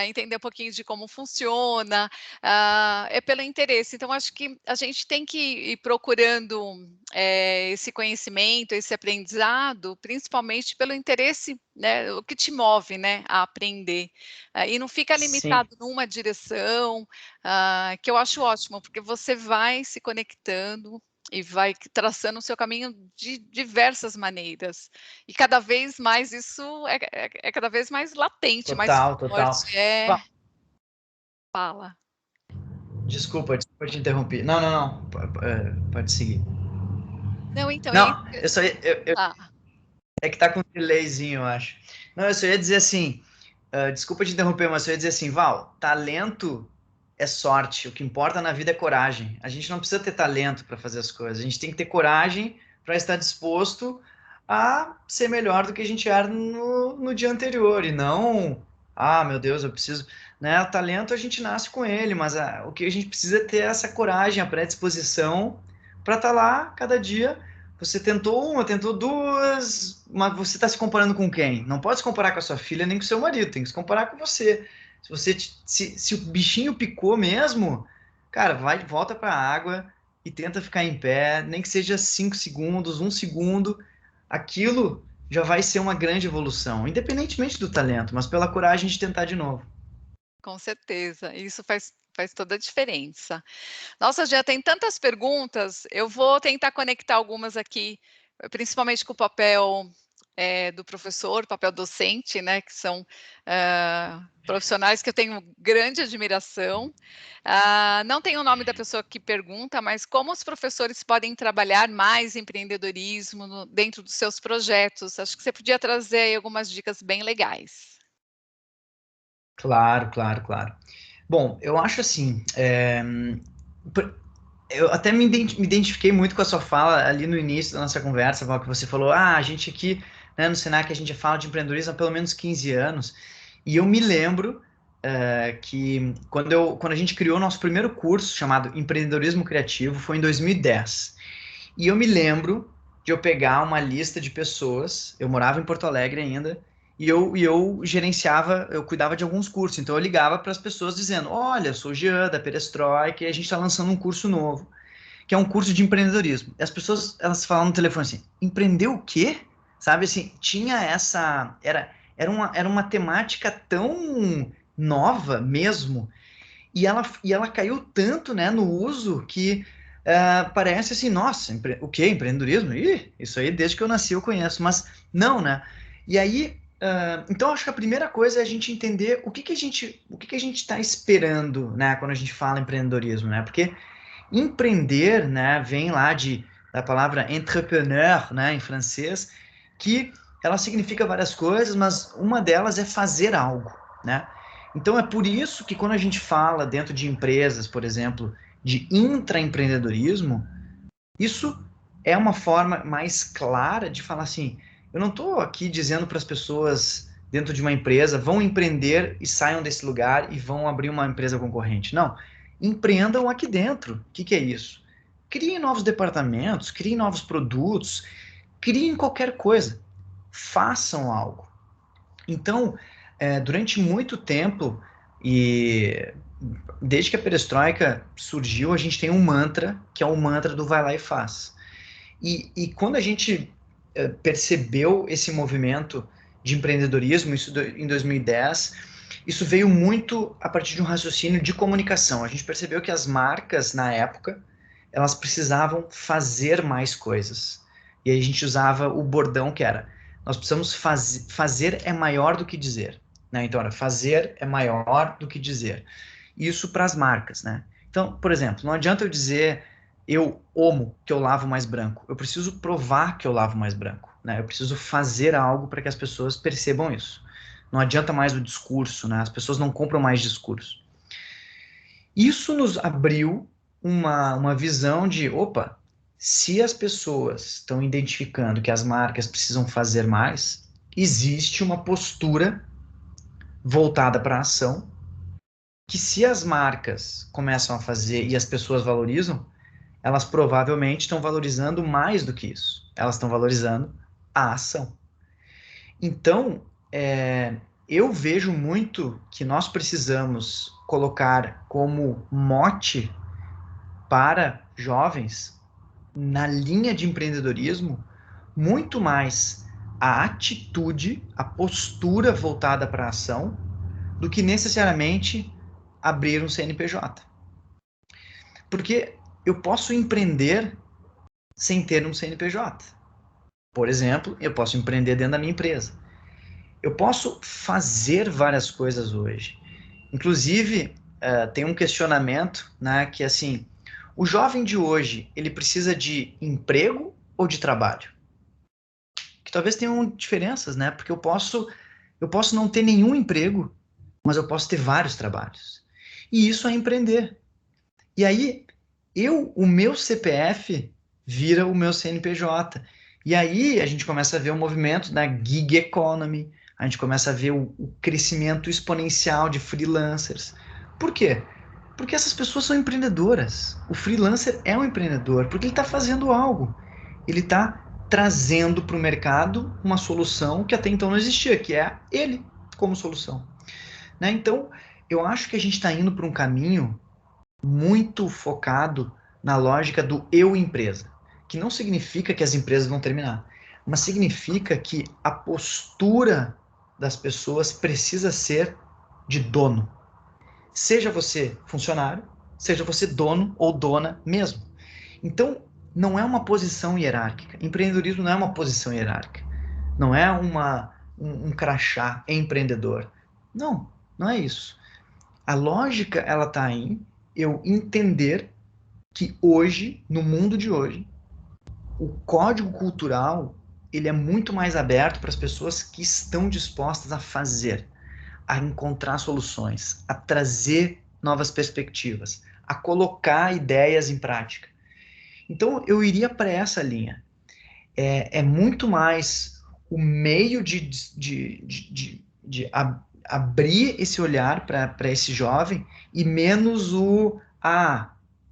entender um pouquinho de como funciona, é pelo interesse, então acho que a gente tem que ir procurando, esse conhecimento, esse aprendizado, principalmente pelo interesse, né, o que te move, né, a aprender, e não fica Sim, limitado numa direção, que eu acho ótimo, porque você vai se conectando e vai traçando o seu caminho de diversas maneiras. E cada vez mais isso é cada vez mais latente, mais total, total. forte. Val, Fala. desculpa te interromper. Não, não, não. Pode seguir. Não, então, é isso Não, eu só ia, tá. é que tá com um delayzinho, eu acho. Não, eu só ia dizer assim, desculpa te interromper, mas eu ia dizer assim, Val, talento é sorte, o que importa na vida é coragem. A gente não precisa ter talento para fazer as coisas, a gente tem que ter coragem para estar disposto a ser melhor do que a gente era no dia anterior, e não, ah, meu Deus, eu preciso. Né? O talento a gente nasce com ele, mas o que a gente precisa é ter essa coragem, a predisposição para estar lá cada dia. Você tentou uma, tentou duas, mas você está se comparando com quem? Não pode se comparar com a sua filha nem com o seu marido, tem que se comparar com você. Se você se o bichinho picou mesmo, cara, vai, volta para a água e tenta ficar em pé, nem que seja 5 segundos, 1 segundo, aquilo já vai ser uma grande evolução, independentemente do talento, mas pela coragem de tentar de novo. Com certeza, isso faz toda a diferença. Nossa, já tem tantas perguntas, eu vou tentar conectar algumas aqui, principalmente com o papel, do professor, papel docente, né, que são, profissionais que eu tenho grande admiração. Não tem o nome da pessoa que pergunta, mas como os professores podem trabalhar mais empreendedorismo dentro dos seus projetos? Acho que você podia trazer aí algumas dicas bem legais. Claro, claro, claro. Bom, eu acho assim, eu até me identifiquei muito com a sua fala ali no início da nossa conversa, Val, que você falou, a gente aqui, né, no Senac, a gente fala de empreendedorismo há pelo menos 15 anos, e eu me lembro que quando a gente criou o nosso primeiro curso, chamado Empreendedorismo Criativo, foi em 2010. E eu me lembro de eu pegar uma lista de pessoas, eu morava em Porto Alegre ainda, e eu gerenciava, eu cuidava de alguns cursos, então eu ligava para as pessoas dizendo, olha, eu sou o Jean da Perestroika e a gente está lançando um curso novo, que é um curso de empreendedorismo. E as pessoas, elas falavam no telefone assim, empreender o quê? Sabe assim, tinha essa, era uma temática tão nova mesmo, e ela caiu tanto, né, no uso que parece assim, nossa, o que? Empreendedorismo? Ih, isso aí desde que eu nasci eu conheço, mas não, né? E aí, então acho que a primeira coisa é a gente entender o que que a gente está esperando, né, quando a gente fala empreendedorismo, né? Porque empreender, né, vem lá da palavra entrepreneur, né, em francês, que ela significa várias coisas, mas uma delas é fazer algo, né? Então é por isso que quando a gente fala dentro de empresas, por exemplo, de intraempreendedorismo, isso é uma forma mais clara de falar assim, eu não estou aqui dizendo para as pessoas dentro de uma empresa, vão empreender e saiam desse lugar e vão abrir uma empresa concorrente. Não, empreendam aqui dentro. O que, que é isso? Criem novos departamentos, criem novos produtos, criem qualquer coisa. Façam algo. Então, durante muito tempo, e desde que a perestroika surgiu, a gente tem um mantra, que é o mantra do vai lá e faz. E quando a gente percebeu esse movimento de empreendedorismo, isso em 2010, isso veio muito a partir de um raciocínio de comunicação. A gente percebeu que as marcas, na época, elas precisavam fazer mais coisas. E aí a gente usava o bordão que era, nós precisamos fazer é maior do que dizer. Né? Então, era fazer é maior do que dizer. Isso para as marcas, né? Então, por exemplo, não adianta eu dizer eu amo que eu lavo mais branco. Eu preciso provar que eu lavo mais branco, né? Eu preciso fazer algo para que as pessoas percebam isso. Não adianta mais o discurso, né? As pessoas não compram mais discurso. Isso nos abriu uma visão de, opa, se as pessoas estão identificando que as marcas precisam fazer mais, existe uma postura voltada para a ação que se as marcas começam a fazer e as pessoas valorizam, elas provavelmente estão valorizando mais do que isso. Elas estão valorizando a ação. Então, eu vejo muito que nós precisamos colocar como mote para jovens na linha de empreendedorismo muito mais a atitude, a postura voltada para a ação, do que necessariamente abrir um CNPJ. Porque eu posso empreender sem ter um CNPJ. Por exemplo, eu posso empreender dentro da minha empresa. Eu posso fazer várias coisas hoje. Inclusive, tem um questionamento, né, que assim, o jovem de hoje, ele precisa de emprego ou de trabalho? Que talvez tenham diferenças, né? Porque eu posso não ter nenhum emprego, mas eu posso ter vários trabalhos. E isso é empreender. E aí, o meu CPF vira o meu CNPJ. E aí a gente começa a ver o movimento da gig economy, a gente começa a ver o crescimento exponencial de freelancers. Por quê? Porque essas pessoas são empreendedoras. O freelancer é um empreendedor, porque ele está fazendo algo. Ele está trazendo para o mercado uma solução que até então não existia, que é ele como solução. Né? Então, eu acho que a gente está indo para um caminho muito focado na lógica do eu empresa, que não significa que as empresas vão terminar, mas significa que a postura das pessoas precisa ser de dono. Seja você funcionário, seja você dono ou dona mesmo. Então, não é uma posição hierárquica. Empreendedorismo não é uma posição hierárquica. Não é um crachá empreendedor. Não, não é isso. A lógica, ela está em eu entender que hoje, no mundo de hoje, o código cultural ele é muito mais aberto para as pessoas que estão dispostas a fazer, a encontrar soluções, a trazer novas perspectivas, a colocar ideias em prática. Então, eu iria para essa linha. É muito mais o meio de abrir esse olhar para esse jovem e menos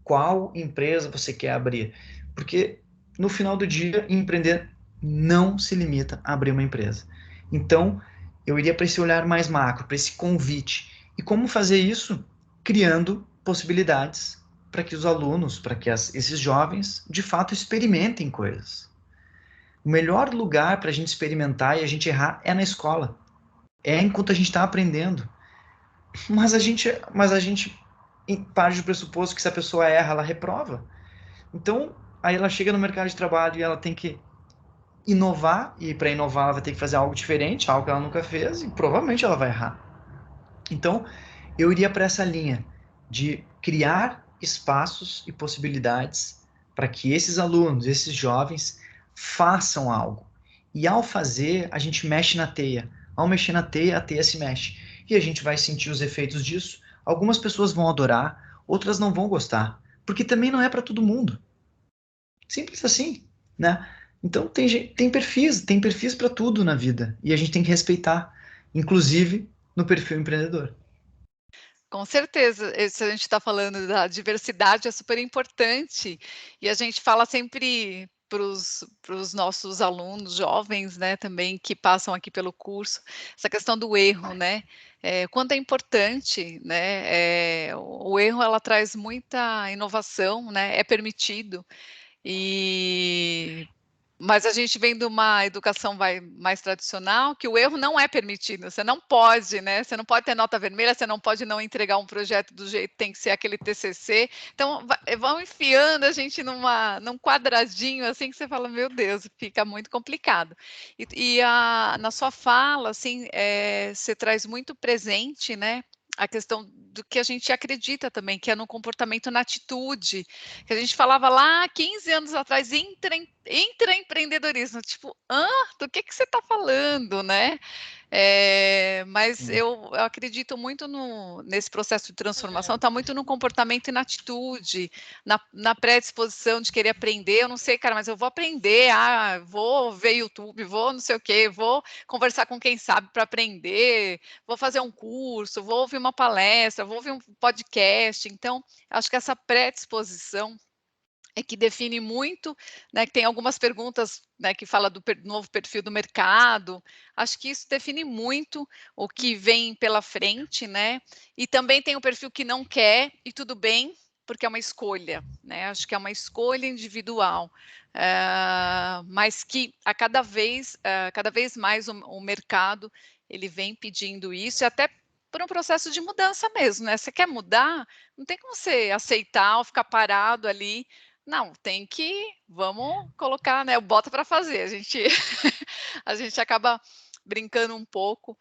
qual empresa você quer abrir. Porque no final do dia, empreender não se limita a abrir uma empresa. Então, eu iria para esse olhar mais macro, para esse convite. E como fazer isso? Criando possibilidades para que os alunos, para que esses jovens, de fato, experimentem coisas. O melhor lugar para a gente experimentar e a gente errar é na escola. É enquanto a gente está aprendendo. Mas a gente parte do pressuposto que se a pessoa erra, ela reprova. Então, aí ela chega no mercado de trabalho e ela tem que inovar, e para inovar ela vai ter que fazer algo diferente, algo que ela nunca fez, e provavelmente ela vai errar. Então, eu iria para essa linha de criar espaços e possibilidades para que esses alunos, esses jovens, façam algo. E ao fazer, a gente mexe na teia. Ao mexer na teia, a teia se mexe. E a gente vai sentir os efeitos disso. Algumas pessoas vão adorar, outras não vão gostar. Porque também não é para todo mundo. Simples assim, né? Então tem perfis para tudo na vida. E a gente tem que respeitar, inclusive no perfil empreendedor. Com certeza, se a gente está falando da diversidade é super importante, e a gente fala sempre para os nossos alunos jovens, né, também que passam aqui pelo curso, essa questão do erro, né, quanto é importante, né, o erro ela traz muita inovação, né, é permitido, e mas a gente vem de uma educação mais tradicional, que o erro não é permitido, você não pode, né, você não pode ter nota vermelha, você não pode não entregar um projeto do jeito que tem que ser aquele TCC, então vão enfiando a gente num quadradinho, assim, que você fala: "Meu Deus", fica muito complicado. Na sua fala, assim, você traz muito presente, né, a questão do que a gente acredita também, que é no comportamento, na atitude, que a gente falava lá 15 anos atrás, intraempreendedorismo, tipo: "Hã? Do que você está falando?", né. Mas eu acredito muito nesse processo de transformação, está muito no comportamento e na atitude, na predisposição de querer aprender. Eu não sei, cara, mas eu vou aprender, vou ver YouTube, vou não sei o quê, vou conversar com quem sabe para aprender, vou fazer um curso, vou ouvir uma palestra, vou ouvir um podcast. Então, acho que essa predisposição é que define muito, né, que tem algumas perguntas, né, que fala do novo perfil do mercado. Acho que isso define muito o que vem pela frente, né? E também tem o perfil que não quer, e tudo bem, porque é uma escolha, né? Acho que é uma escolha individual, mas que cada vez mais o mercado ele vem pedindo isso, e até por um processo de mudança mesmo, né? Você quer mudar, não tem como você aceitar ou ficar parado ali. Não, vamos colocar, né, o bota para fazer. A gente acaba brincando um pouco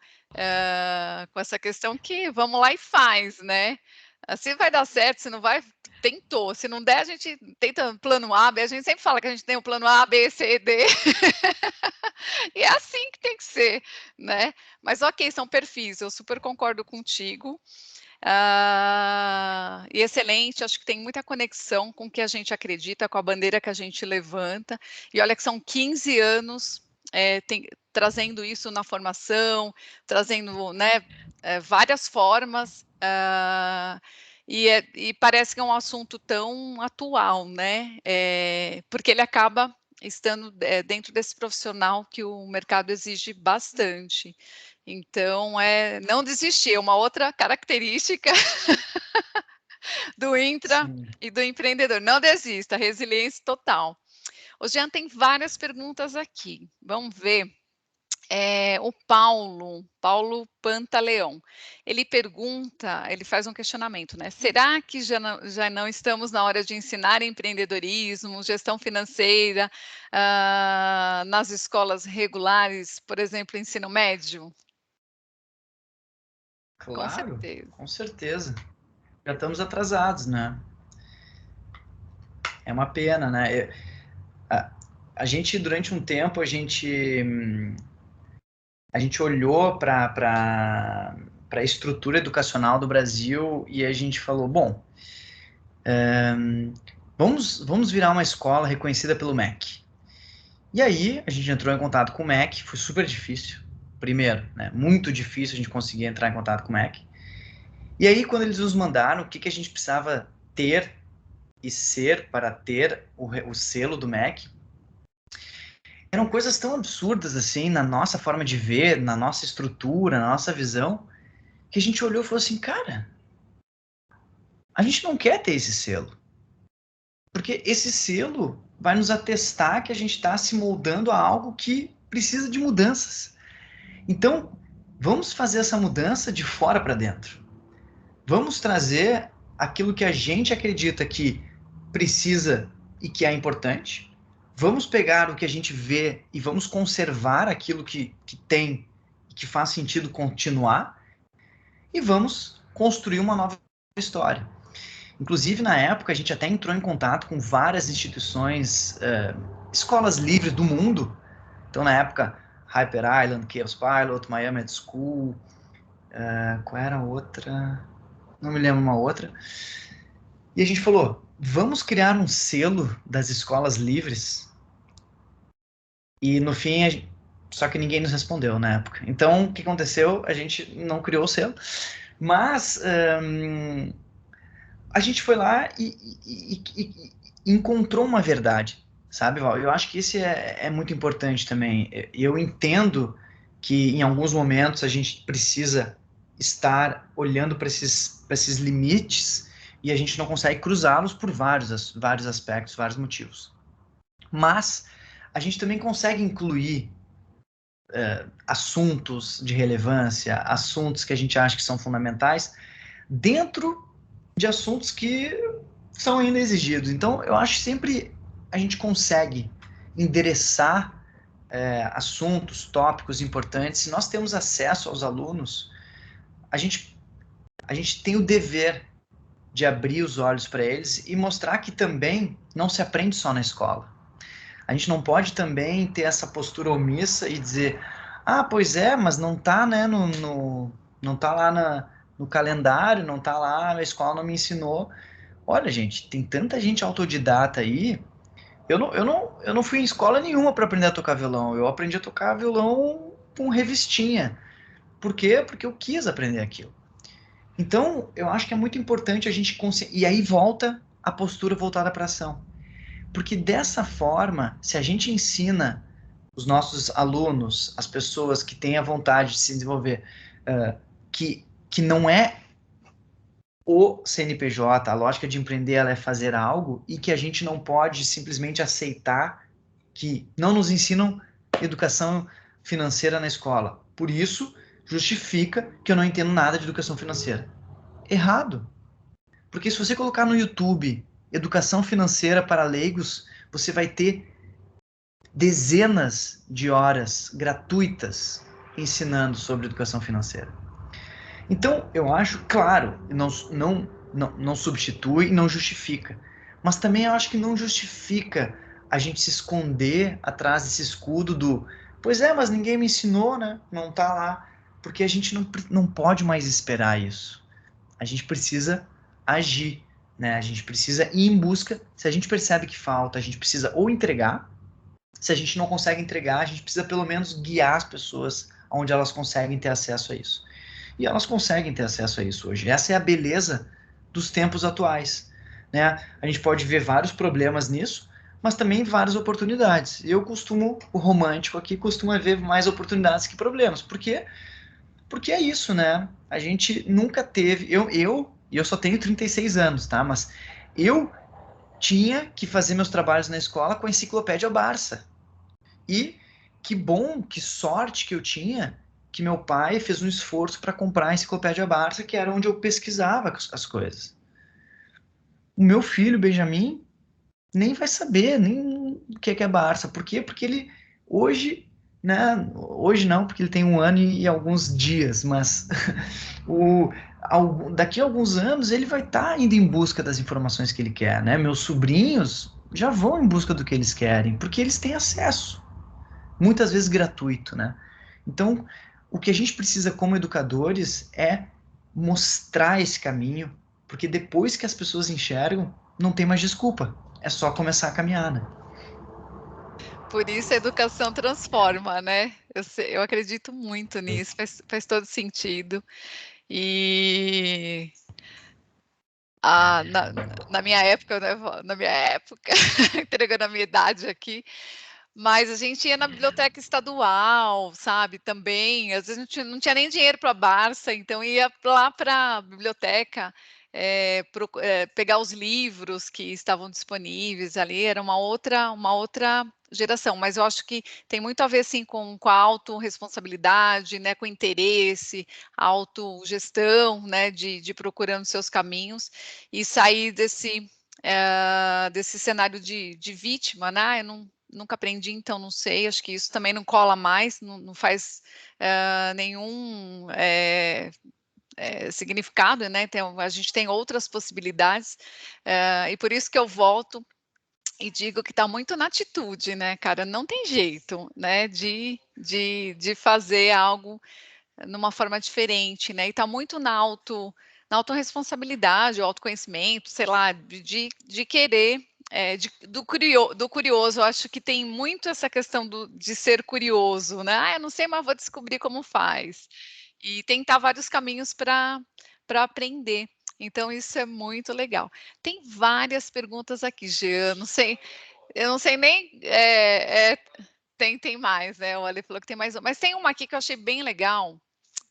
com essa questão que vamos lá e faz, né? Se vai dar certo, se não vai, tentou. Se não der, a gente tenta plano A, B. A gente sempre fala que a gente tem o plano A, B, C, D. E é assim que tem que ser, né? Mas ok, são perfis, eu super concordo contigo. E excelente, acho que tem muita conexão com o que a gente acredita, com a bandeira que a gente levanta. E olha que são 15 anos trazendo isso na formação, trazendo, né, várias formas. E parece que é um assunto tão atual, né? Porque ele acaba estando dentro desse profissional que o mercado exige bastante. Então, não desistir, é uma outra característica do intra Sim. e do empreendedor. Não desista, resiliência total. O Jean tem várias perguntas aqui. Vamos ver. O Paulo Pantaleão, ele pergunta, ele faz um questionamento, né? Será que já não estamos na hora de ensinar empreendedorismo, gestão financeira nas escolas regulares, por exemplo, ensino médio? Com Claro, certeza. com certeza. Já estamos atrasados, né? É uma pena, né? A gente, durante um tempo, a gente olhou para a estrutura educacional do Brasil e a gente falou, bom, vamos virar uma escola reconhecida pelo MEC. E aí, a gente entrou em contato com o MEC, foi super difícil. Primeiro, né, muito difícil a gente conseguir entrar em contato com o MEC. E aí, quando eles nos mandaram o que a gente precisava ter e ser para ter o selo do MEC, eram coisas tão absurdas assim, na nossa forma de ver, na nossa estrutura, na nossa visão, que a gente olhou e falou assim, cara, a gente não quer ter esse selo. Porque esse selo vai nos atestar que a gente está se moldando a algo que precisa de mudanças. Então, vamos fazer essa mudança de fora para dentro. Vamos trazer aquilo que a gente acredita que precisa e que é importante. Vamos pegar o que a gente vê e vamos conservar aquilo que tem e que faz sentido continuar. E vamos construir uma nova história. Inclusive, na época, a gente até entrou em contato com várias instituições, escolas livres do mundo. Então, na época, Hyper Island, Chaos Pilot, Miami Ed School, qual era a outra? Não me lembro uma outra. E a gente falou, vamos criar um selo das escolas livres? E no fim, só que ninguém nos respondeu na época. Então, o que aconteceu? A gente não criou o selo, mas a gente foi lá e encontrou uma verdade, sabe, Val? Eu acho que isso é muito importante também. Eu entendo que em alguns momentos a gente precisa estar olhando para esses limites e a gente não consegue cruzá-los por vários aspectos, vários motivos. Mas a gente também consegue incluir assuntos de relevância, assuntos que a gente acha que são fundamentais, dentro de assuntos que são ainda exigidos. Então, eu acho que sempre a gente consegue endereçar assuntos, tópicos importantes. Se nós temos acesso aos alunos, a gente tem o dever de abrir os olhos para eles e mostrar que também não se aprende só na escola. A gente não pode também ter essa postura omissa e dizer, Ah, pois é, mas não tá, né, não tá lá no calendário, não tá lá, a escola não me ensinou. Olha, gente, tem tanta gente autodidata aí. Eu não fui em escola nenhuma para aprender a tocar violão. Eu aprendi a tocar violão com revistinha. Por quê? Porque eu quis aprender aquilo. Então, eu acho que é muito importante a gente e aí volta a postura voltada para a ação. Porque dessa forma, se a gente ensina os nossos alunos, as pessoas que têm a vontade de se desenvolver, que não é o CNPJ, a lógica de empreender ela é fazer algo e que a gente não pode simplesmente aceitar que não nos ensinam educação financeira na escola. Por isso, justifica que eu não entendo nada de educação financeira. Errado. Porque se você colocar no YouTube educação financeira para leigos, você vai ter dezenas de horas gratuitas ensinando sobre educação financeira. Então, eu acho, claro, não substitui e não justifica. Mas também eu acho que não justifica a gente se esconder atrás desse escudo do pois é, mas ninguém me ensinou, né? Não tá lá. Porque a gente não pode mais esperar isso. A gente precisa agir, né? A gente precisa ir em busca. Se a gente percebe que falta, a gente precisa ou entregar. Se a gente não consegue entregar, a gente precisa pelo menos guiar as pessoas onde elas conseguem ter acesso a isso. E elas conseguem ter acesso a isso hoje. Essa é a beleza dos tempos atuais, né? A gente pode ver vários problemas nisso, mas também várias oportunidades. O romântico aqui, costuma ver mais oportunidades que problemas. Por quê? Porque é isso, né? A gente nunca teve. Eu só tenho 36 anos, tá? Mas eu tinha que fazer meus trabalhos na escola com a enciclopédia Barça. E que bom, que sorte que eu tinha que meu pai fez um esforço para comprar a enciclopédia Barça, que era onde eu pesquisava as coisas. O meu filho, Benjamin, nem vai saber nem o que é Barça. Por quê? Porque ele hoje, né? Hoje não, porque ele tem 1 ano e alguns dias, mas o, daqui a alguns anos ele vai estar indo em busca das informações que ele quer, né? Meus sobrinhos já vão em busca do que eles querem, porque eles têm acesso, muitas vezes gratuito, né? Então, o que a gente precisa como educadores é mostrar esse caminho, porque depois que as pessoas enxergam, não tem mais desculpa. É só começar a caminhar, né? Por isso a educação transforma, né? Eu acredito muito nisso, faz todo sentido. E na minha época, né, na minha época, entregando a minha idade aqui, mas a gente ia na biblioteca estadual, sabe, também, às vezes não tinha nem dinheiro para a Barça, então ia lá para a biblioteca, pegar os livros que estavam disponíveis ali, era uma outra geração, mas eu acho que tem muito a ver, assim, com a autorresponsabilidade, né, com interesse, a autogestão, né, de procurando seus caminhos e sair desse cenário de vítima, né, "Ah, eu nunca aprendi, então não sei", acho que isso também não cola mais, não faz, nenhum, significado, né, a gente tem outras possibilidades, e por isso que eu volto e digo que está muito na atitude, né, cara, não tem jeito, né, de fazer algo numa forma diferente, né, e está muito na autorresponsabilidade, o autoconhecimento, sei lá, de querer, do curioso, eu acho que tem muito essa questão de ser curioso, né, "Ah, eu não sei, mas vou descobrir como faz", e tentar vários caminhos para aprender. Então isso é muito legal. Tem várias perguntas aqui, Jean, eu não sei nem, tem mais, né, o Ale falou que tem mais mas tem uma aqui que eu achei bem legal,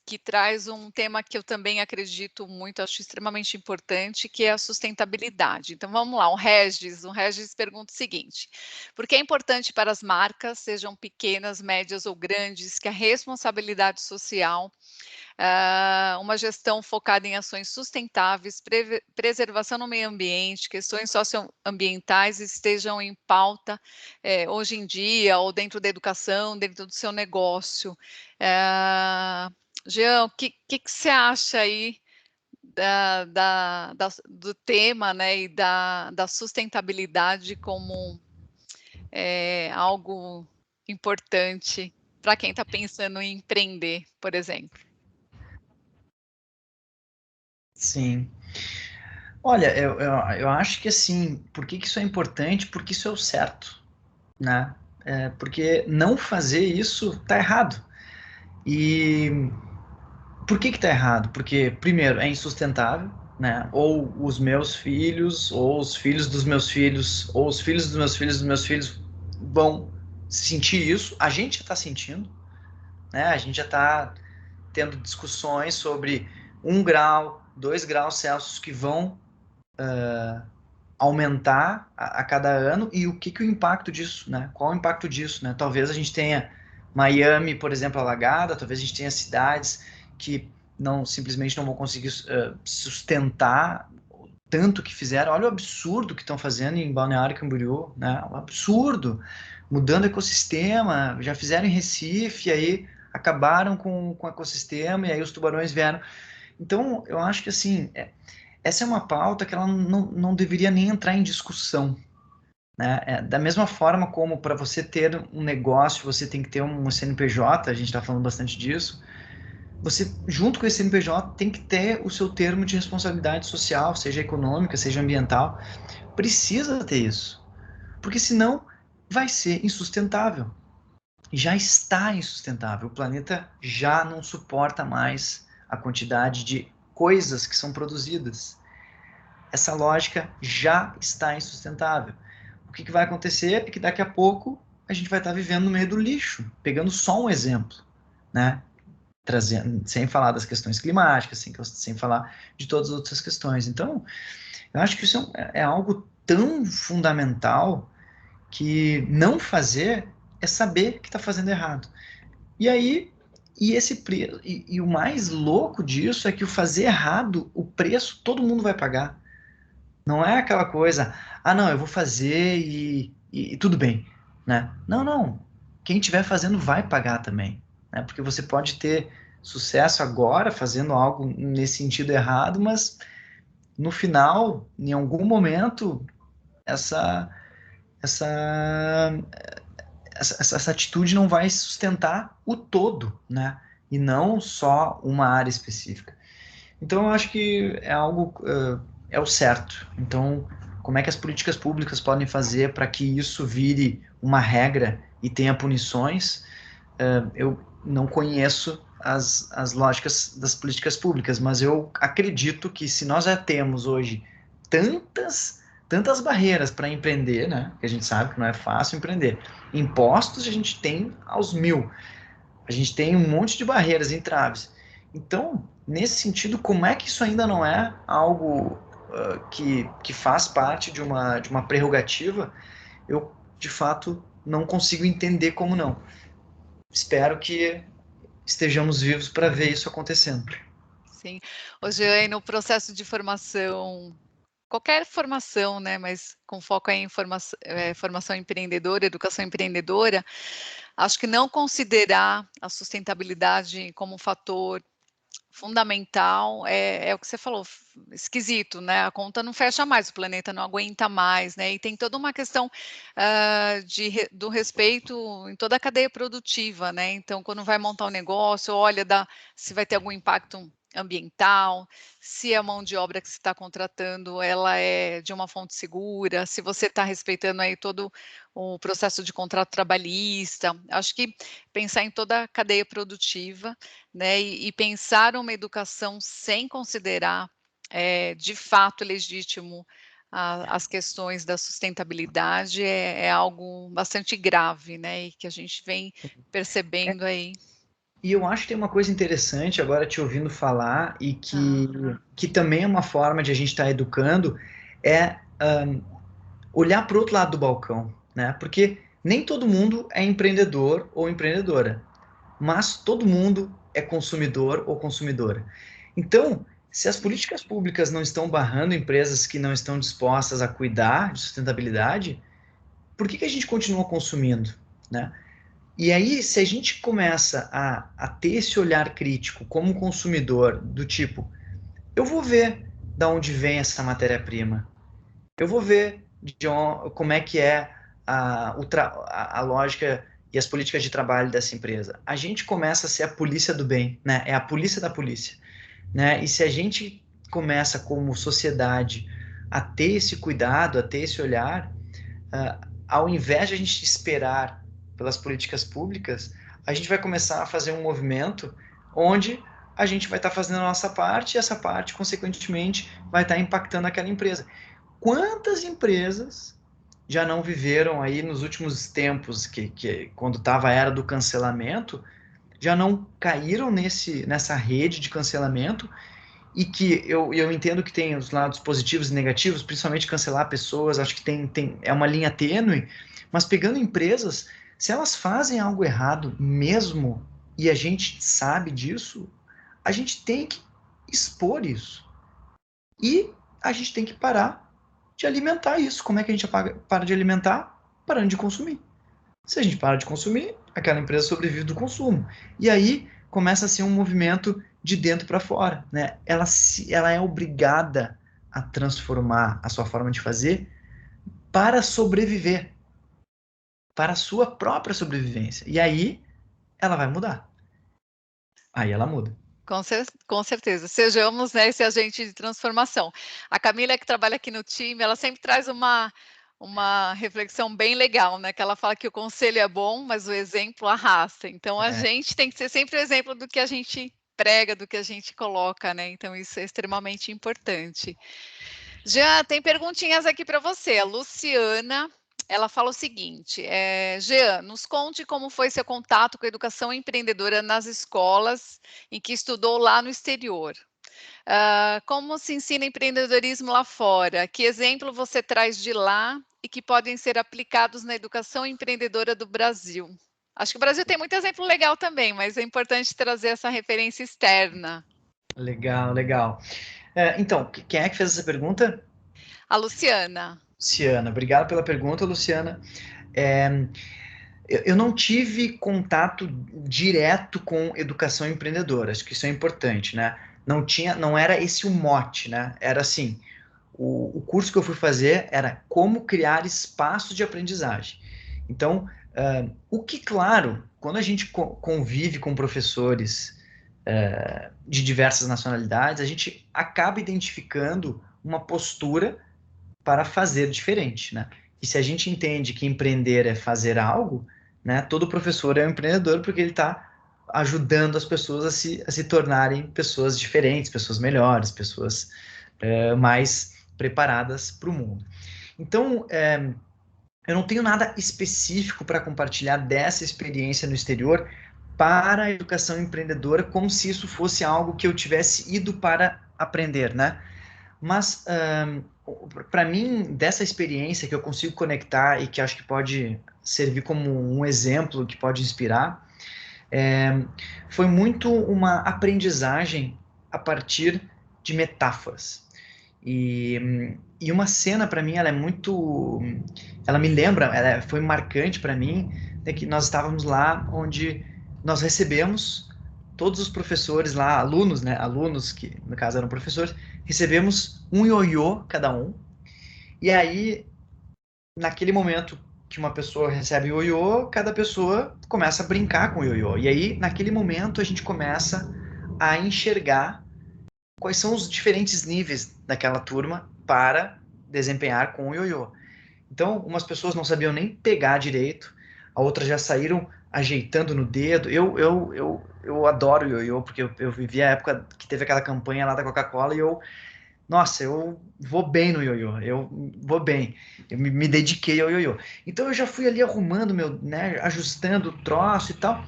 que traz um tema que eu também acredito muito, acho extremamente importante, que é a sustentabilidade. Então vamos lá, o Regis pergunta o seguinte: "Por que é importante para as marcas, sejam pequenas, médias ou grandes, que a responsabilidade social, uma gestão focada em ações sustentáveis, preservação no meio ambiente, questões socioambientais estejam em pauta, hoje em dia, ou dentro da educação, dentro do seu negócio?" Eh, Jean, o que você acha aí do tema, né, e da sustentabilidade como, algo importante para quem está pensando em empreender, por exemplo? Sim. Olha, eu acho que assim, por que isso é importante? Porque isso é o certo, né? Porque não fazer isso tá errado. E por que tá errado? Porque, primeiro, é insustentável, né? Ou os meus filhos, ou os filhos dos meus filhos, ou os filhos dos meus filhos dos meus filhos vão sentir isso. A gente já está sentindo, né? A gente já está tendo discussões sobre 1 grau, 2 graus Celsius que vão aumentar a cada ano e o que o impacto disso, né? Qual o impacto disso, né? Talvez a gente tenha Miami, por exemplo, alagada, talvez a gente tenha cidades que simplesmente não vão conseguir sustentar tanto que fizeram. Olha o absurdo que estão fazendo em Balneário Camboriú, né? Um absurdo, mudando o ecossistema, já fizeram em Recife, aí acabaram com o ecossistema e aí os tubarões vieram. Então, eu acho que assim, essa é uma pauta que ela não deveria nem entrar em discussão, né? Da mesma forma como para você ter um negócio, você tem que ter um CNPJ, a gente está falando bastante disso, você, junto com esse CNPJ, tem que ter o seu termo de responsabilidade social, seja econômica, seja ambiental, precisa ter isso, porque senão vai ser insustentável. Já está insustentável, o planeta já não suporta mais a quantidade de coisas que são produzidas. Essa lógica já está insustentável. O que vai acontecer é que daqui a pouco a gente vai estar vivendo no meio do lixo, pegando só um exemplo, né? Trazendo, sem falar das questões climáticas, sem falar de todas as outras questões. Então, eu acho que isso é algo tão fundamental que não fazer é saber que está fazendo errado. E aí, e o mais louco disso é que o fazer errado, o preço todo mundo vai pagar. Não é aquela coisa, não, eu vou fazer e tudo bem, né? Não, não. Quem estiver fazendo vai pagar também, né? Porque você pode ter sucesso agora fazendo algo nesse sentido errado, mas no final, em algum momento, essa, essa, essa atitude não vai sustentar o todo, né? E não só uma área específica. Então, eu acho que é algo, é o certo. Então, como é que as políticas públicas podem fazer para que isso vire uma regra e tenha punições? Eu não conheço as lógicas das políticas públicas, mas eu acredito que se nós já temos hoje tantas barreiras para empreender, né? Que a gente sabe que não é fácil empreender. Impostos a gente tem aos mil. A gente tem um monte de barreiras, entraves. Então, nesse sentido, como é que isso ainda não é algo que faz parte de uma prerrogativa? Eu, de fato, não consigo entender como não. Espero que estejamos vivos para ver isso acontecendo. Sim. Hoje, aí no processo de formação, qualquer formação, né, mas com foco em formação empreendedora, educação empreendedora, acho que não considerar a sustentabilidade como um fator fundamental é o que você falou, esquisito, né, a conta não fecha mais, o planeta não aguenta mais, né, e tem toda uma questão, do respeito em toda a cadeia produtiva, né, então quando vai montar um negócio, olha se vai ter algum impacto ambiental, se a mão de obra que você está contratando, ela é de uma fonte segura, se você está respeitando aí todo o processo de contrato trabalhista, acho que pensar em toda a cadeia produtiva, né, e pensar uma educação sem considerar, de fato legítimo as questões da sustentabilidade é algo bastante grave, né, e que a gente vem percebendo aí. E eu acho que tem uma coisa interessante agora te ouvindo falar e que, Aham. que também é uma forma de a gente estar educando, é olhar para o outro lado do balcão, né? Porque nem todo mundo é empreendedor ou empreendedora, mas todo mundo é consumidor ou consumidora. Então, se as políticas públicas não estão barrando empresas que não estão dispostas a cuidar de sustentabilidade, por que a gente continua consumindo, né? E aí, se a gente começa a ter esse olhar crítico como consumidor, do tipo, eu vou ver de onde vem essa matéria-prima, eu vou ver como é que é a lógica e as políticas de trabalho dessa empresa, a gente começa a ser a polícia do bem, né? É a polícia da polícia, né? E se a gente começa como sociedade a ter esse cuidado, a ter esse olhar, ao invés de a gente esperar pelas políticas públicas, a gente vai começar a fazer um movimento onde a gente vai estar fazendo a nossa parte e essa parte, consequentemente, vai estar impactando aquela empresa. Quantas empresas já não viveram aí nos últimos tempos, que quando estava a era do cancelamento, já não caíram nessa rede de cancelamento e que eu entendo que tem os lados positivos e negativos, principalmente cancelar pessoas, acho que é uma linha tênue, mas pegando empresas, se elas fazem algo errado mesmo, e a gente sabe disso, a gente tem que expor isso. E a gente tem que parar de alimentar isso. Como é que a gente para de alimentar? Parando de consumir. Se a gente para de consumir, aquela empresa sobrevive do consumo. E aí começa a ser um movimento de dentro para fora, né? Ela é obrigada a transformar a sua forma de fazer para sobreviver, para a sua própria sobrevivência. E aí ela vai mudar. Aí ela muda. Com certeza. Sejamos, né, esse agente de transformação. A Camila, que trabalha aqui no time, ela sempre traz uma reflexão bem legal, né? Que ela fala que o conselho é bom, mas o exemplo arrasta. Então, a gente tem que ser sempre o exemplo do que a gente prega, do que a gente coloca, né? Então, isso é extremamente importante. Já tem perguntinhas aqui para você. A Luciana, ela fala o seguinte: Jean, nos conte como foi seu contato com a educação empreendedora nas escolas em que estudou lá no exterior. Como se ensina empreendedorismo lá fora? Que exemplo você traz de lá e que podem ser aplicados na educação empreendedora do Brasil? Acho que o Brasil tem muito exemplo legal também, mas é importante trazer essa referência externa. Legal, legal. Então, quem é que fez essa pergunta? A Luciana. Luciana, obrigado pela pergunta, Luciana. Eu não tive contato direto com educação empreendedora, acho que isso é importante, né? Não era esse o mote, né? Era assim, o curso que eu fui fazer era como criar espaços de aprendizagem. Então, o que, claro, quando a gente convive com professores de diversas nacionalidades, a gente acaba identificando uma postura para fazer diferente, né? E se a gente entende que empreender é fazer algo, né? Todo professor é um empreendedor porque ele está ajudando as pessoas a se tornarem pessoas diferentes, pessoas melhores, pessoas mais preparadas para o mundo. Então, eu não tenho nada específico para compartilhar dessa experiência no exterior para a educação empreendedora, como se isso fosse algo que eu tivesse ido para aprender, né? Mas, para mim, dessa experiência que eu consigo conectar e que acho que pode servir como um exemplo que pode inspirar, foi muito uma aprendizagem a partir de metáforas. E uma cena, para mim, ela é muito. Ela me lembra, ela foi marcante para mim, é que nós estávamos lá onde nós recebemos todos os professores lá, alunos, né? Alunos, que no caso eram professores, recebemos um ioiô cada um. E aí, naquele momento que uma pessoa recebe o ioiô, cada pessoa começa a brincar com o ioiô. E aí, naquele momento, a gente começa a enxergar quais são os diferentes níveis daquela turma para desempenhar com o ioiô. Então, umas pessoas não sabiam nem pegar direito, a outras já saíram ajeitando no dedo. Eu adoro o ioiô, porque eu vivi a época que teve aquela campanha lá da Coca-Cola e nossa, eu vou bem no ioiô, eu vou bem, eu me dediquei ao ioiô. Então eu já fui ali arrumando né, ajustando o troço e tal.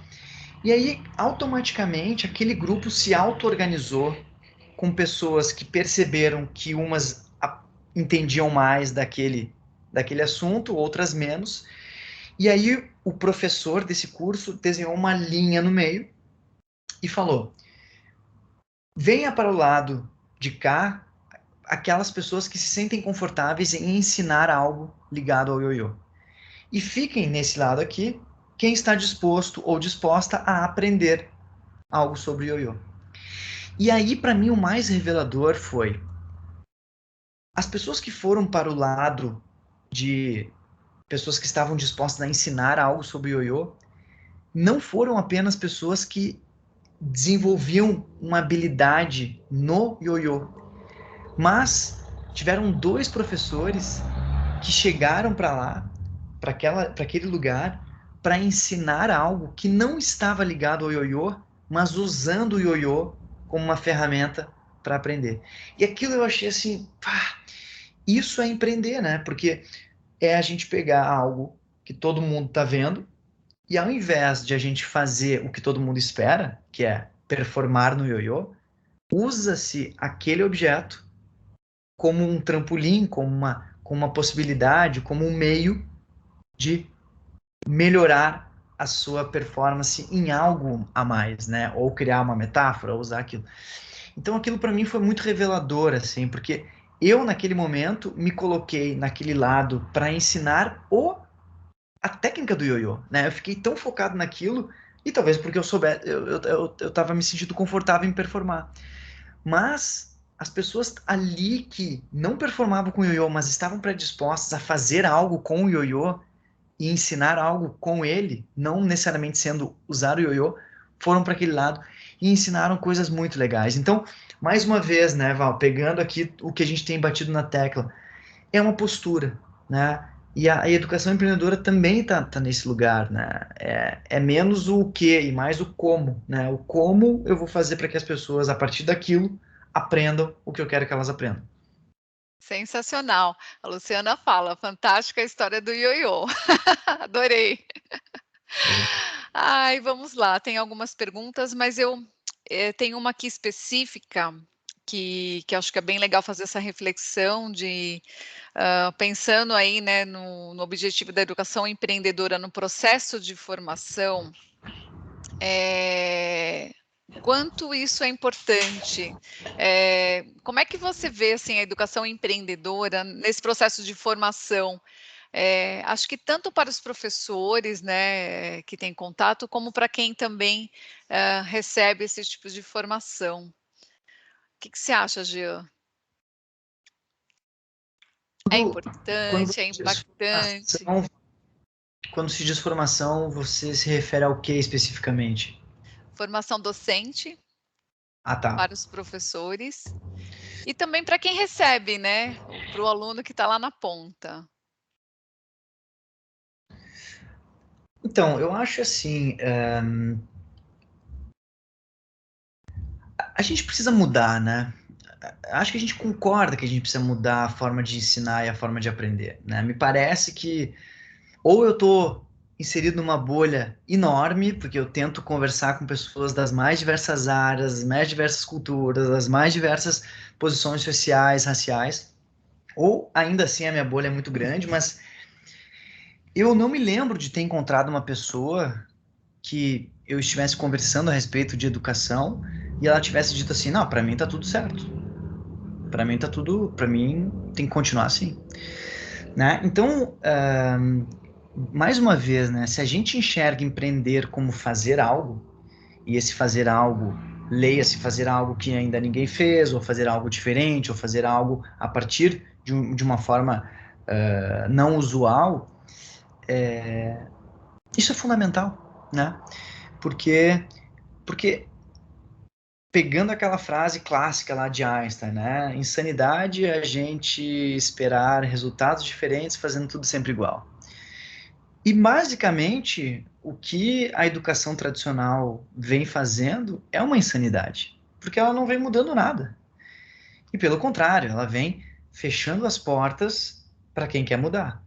E aí, automaticamente, aquele grupo se auto-organizou com pessoas que perceberam que umas entendiam mais daquele assunto, outras menos. E aí, o professor desse curso desenhou uma linha no meio e falou: venha para o lado de cá aquelas pessoas que se sentem confortáveis em ensinar algo ligado ao ioiô. E fiquem nesse lado aqui quem está disposto ou disposta a aprender algo sobre ioiô. E aí, para mim, o mais revelador foi as pessoas que foram para o lado de pessoas que estavam dispostas a ensinar algo sobre ioiô, não foram apenas pessoas que desenvolviam uma habilidade no ioiô, mas tiveram 2 professores que chegaram para lá, para aquele lugar, para ensinar algo que não estava ligado ao ioiô, mas usando o ioiô como uma ferramenta para aprender. E aquilo eu achei assim, pá, isso é empreender, né? Porque é a gente pegar algo que todo mundo está vendo e ao invés de a gente fazer o que todo mundo espera, que é performar no ioiô, usa-se aquele objeto como um trampolim, como uma possibilidade, como um meio de melhorar a sua performance em algo a mais, né? Ou criar uma metáfora, ou usar aquilo. Então aquilo para mim foi muito revelador, assim, porque eu naquele momento me coloquei naquele lado para ensinar a técnica do ioiô, né? Eu fiquei tão focado naquilo e talvez porque eu tava me sentindo confortável em performar. Mas as pessoas ali que não performavam com o ioiô, mas estavam predispostas a fazer algo com o ioiô e ensinar algo com ele, não necessariamente sendo usar o ioiô, foram para aquele lado e ensinaram coisas muito legais. Então, mais uma vez, né, Val, pegando aqui o que a gente tem batido na tecla, é uma postura, né? E a educação empreendedora também tá nesse lugar, né? É menos o que e mais o como, né? O como eu vou fazer para que as pessoas, a partir daquilo, aprendam o que eu quero que elas aprendam. Sensacional. A Luciana fala: "Fantástica a história do ioiô". Adorei. Ai, vamos lá, tem algumas perguntas, mas eu, tenho uma aqui específica que acho que é bem legal fazer essa reflexão de, pensando aí, né, no objetivo da educação empreendedora no processo de formação, quanto isso é importante. Como é que você vê, assim, a educação empreendedora nesse processo de formação? Acho que tanto para os professores, né, que têm contato, como para quem também, recebe esses tipos de formação. O que que você acha, Jean? É Quando importante, é se diz impactante? formação, quando se diz formação, você se refere ao que especificamente? Formação docente Ah, tá. para os professores e também para quem recebe, né, para o aluno que está lá na ponta. Então, eu acho assim, a gente precisa mudar, né? Acho que a gente concorda que a gente precisa mudar a forma de ensinar e a forma de aprender, né? Me parece que ou eu estou inserido numa bolha enorme, porque eu tento conversar com pessoas das mais diversas áreas, das mais diversas culturas, das mais diversas posições sociais, raciais, ou ainda assim a minha bolha é muito grande, mas eu não me lembro de ter encontrado uma pessoa que eu estivesse conversando a respeito de educação e ela tivesse dito assim, não, para mim tá tudo certo. Para mim tá tudo, para mim tem que continuar assim, né? Então, mais uma vez, né, se a gente enxerga empreender como fazer algo, e esse fazer algo, leia-se fazer algo que ainda ninguém fez, ou fazer algo diferente, ou fazer algo a partir de uma forma não usual, isso é fundamental, né? Porque, porque pegando aquela frase clássica lá de Einstein, né? Insanidade é a gente esperar resultados diferentes fazendo tudo sempre igual. E basicamente, o que a educação tradicional vem fazendo é uma insanidade, porque ela não vem mudando nada. E pelo contrário, ela vem fechando as portas para quem quer mudar.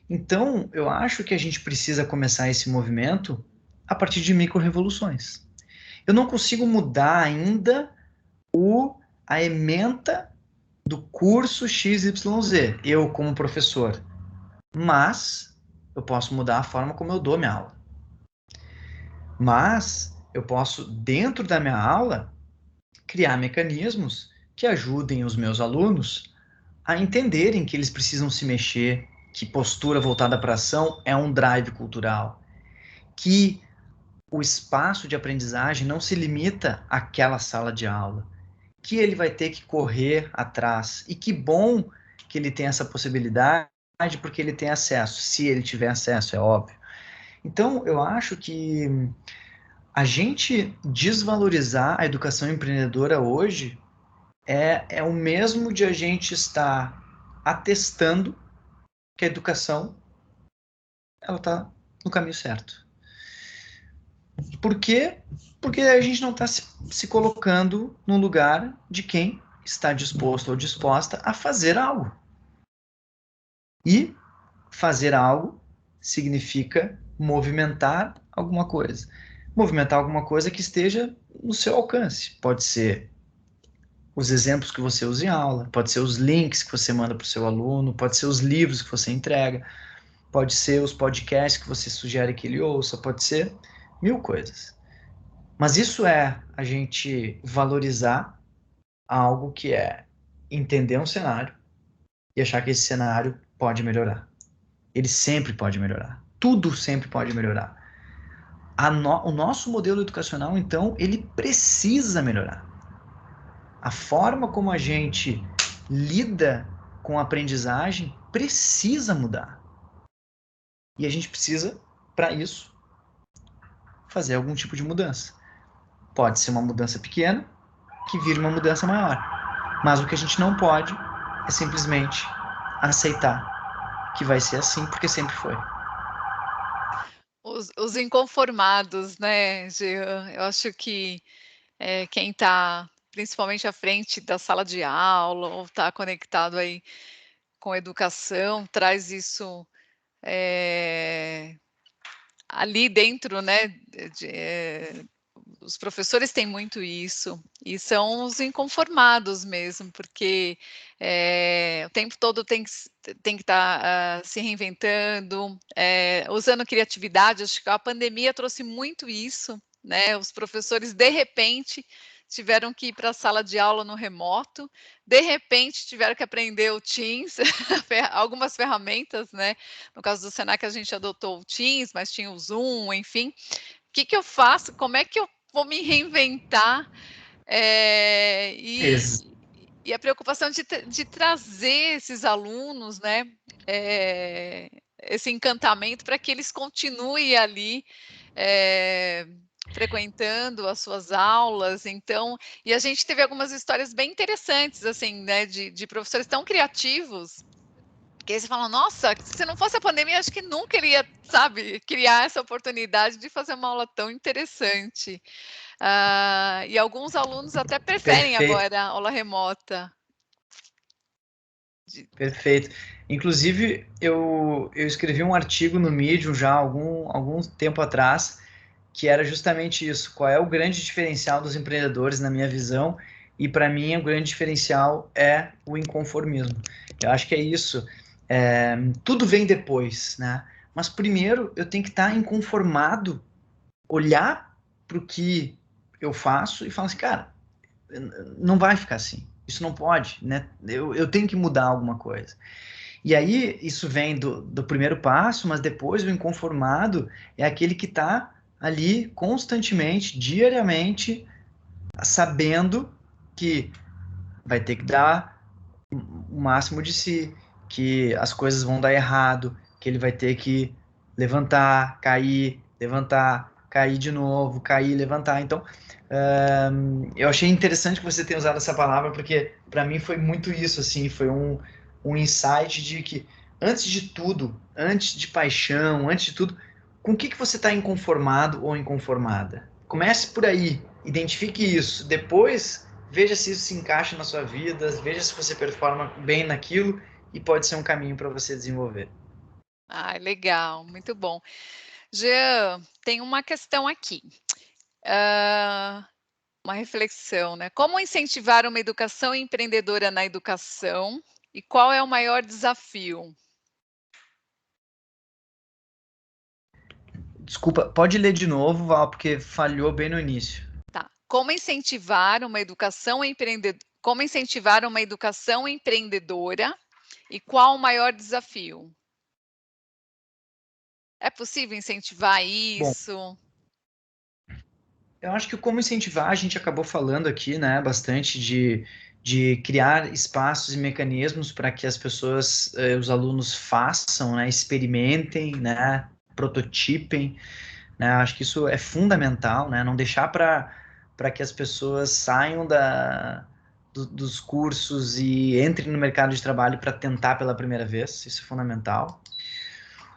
Então, eu acho que a gente precisa começar esse movimento a partir de micro-revoluções. Eu não consigo mudar ainda a ementa do curso XYZ, eu como professor, mas eu posso mudar a forma como eu dou minha aula. Mas eu posso, dentro da minha aula, criar mecanismos que ajudem os meus alunos a entenderem que eles precisam se mexer, que postura voltada para a ação é um drive cultural, que o espaço de aprendizagem não se limita àquela sala de aula, que ele vai ter que correr atrás. E que bom que ele tem essa possibilidade, porque ele tem acesso, se ele tiver acesso, é óbvio. Então, eu acho que a gente desvalorizar a educação empreendedora hoje é o mesmo de a gente estar atestando que a educação ela está no caminho certo. Por quê? Porque a gente não está se colocando no lugar de quem está disposto ou disposta a fazer algo. E fazer algo significa movimentar alguma coisa. Movimentar alguma coisa que esteja no seu alcance. Pode ser os exemplos que você usa em aula, pode ser os links que você manda para o seu aluno, pode ser os livros que você entrega, pode ser os podcasts que você sugere que ele ouça, pode ser mil coisas. Mas isso é a gente valorizar algo que é entender um cenário e achar que esse cenário pode melhorar. Ele sempre pode melhorar. Tudo sempre pode melhorar. O nosso modelo educacional, então, ele precisa melhorar. A forma como a gente lida com a aprendizagem precisa mudar. E a gente precisa, para isso, fazer algum tipo de mudança. Pode ser uma mudança pequena, que vire uma mudança maior. Mas o que a gente não pode é simplesmente aceitar que vai ser assim, porque sempre foi. Os inconformados, né, Jean? Eu acho que quem está principalmente à frente da sala de aula ou está conectado aí com a educação, traz isso ali dentro, né, os professores têm muito isso, e são os inconformados mesmo, porque o tempo todo tem que estar se reinventando, usando criatividade. Acho que a pandemia trouxe muito isso, né? Os professores, de repente, tiveram que ir para a sala de aula no remoto, de repente tiveram que aprender o Teams, algumas ferramentas, né? No caso do Senac, a gente adotou o Teams, mas tinha o Zoom, enfim. O que eu faço? Como é que eu vou me reinventar? E a preocupação de trazer esses alunos, né? Esse encantamento para que eles continuem ali frequentando as suas aulas. Então, e a gente teve algumas histórias bem interessantes, assim, né? De professores tão criativos que eles falam, nossa, se não fosse a pandemia, acho que nunca iria, sabe, criar essa oportunidade de fazer uma aula tão interessante. E alguns alunos até preferem Perfeito, agora a aula remota. perfeito. Inclusive, eu escrevi um artigo no Medium já há algum tempo atrás, que era justamente isso. Qual é o grande diferencial dos empreendedores, na minha visão? E para mim, o grande diferencial é o inconformismo. Eu acho que é isso. Tudo vem depois, né? Mas primeiro eu tenho que estar inconformado, olhar para o que eu faço e falar assim, cara, não vai ficar assim. Isso não pode, né? Eu tenho que mudar alguma coisa. E aí, isso vem do primeiro passo, mas depois o inconformado é aquele que está ali constantemente, diariamente, sabendo que vai ter que dar o máximo de si, que as coisas vão dar errado, que ele vai ter que levantar, cair de novo, cair, levantar. Então, eu achei interessante que você tenha usado essa palavra, porque para mim foi muito isso, assim, foi um insight de que, antes de tudo, antes de paixão, antes de tudo, com o que você está inconformado ou inconformada? Comece por aí, identifique isso. Depois, veja se isso se encaixa na sua vida, veja se você performa bem naquilo e pode ser um caminho para você desenvolver. Legal, muito bom. Jean, tem uma questão aqui. Uma reflexão, né? Como incentivar uma educação empreendedora na educação e qual é o maior desafio? Desculpa, pode ler de novo, Val, porque falhou bem no início. Tá. Como incentivar uma educação empreendedora e qual o maior desafio? É possível incentivar Bom, isso? eu acho que como incentivar, a gente acabou falando aqui, né, bastante de criar espaços e mecanismos para que as pessoas, os alunos façam, né, experimentem, né, prototipem, né? Acho que isso é fundamental, né? Não deixar para que as pessoas saiam dos cursos e entrem no mercado de trabalho para tentar pela primeira vez, isso é fundamental.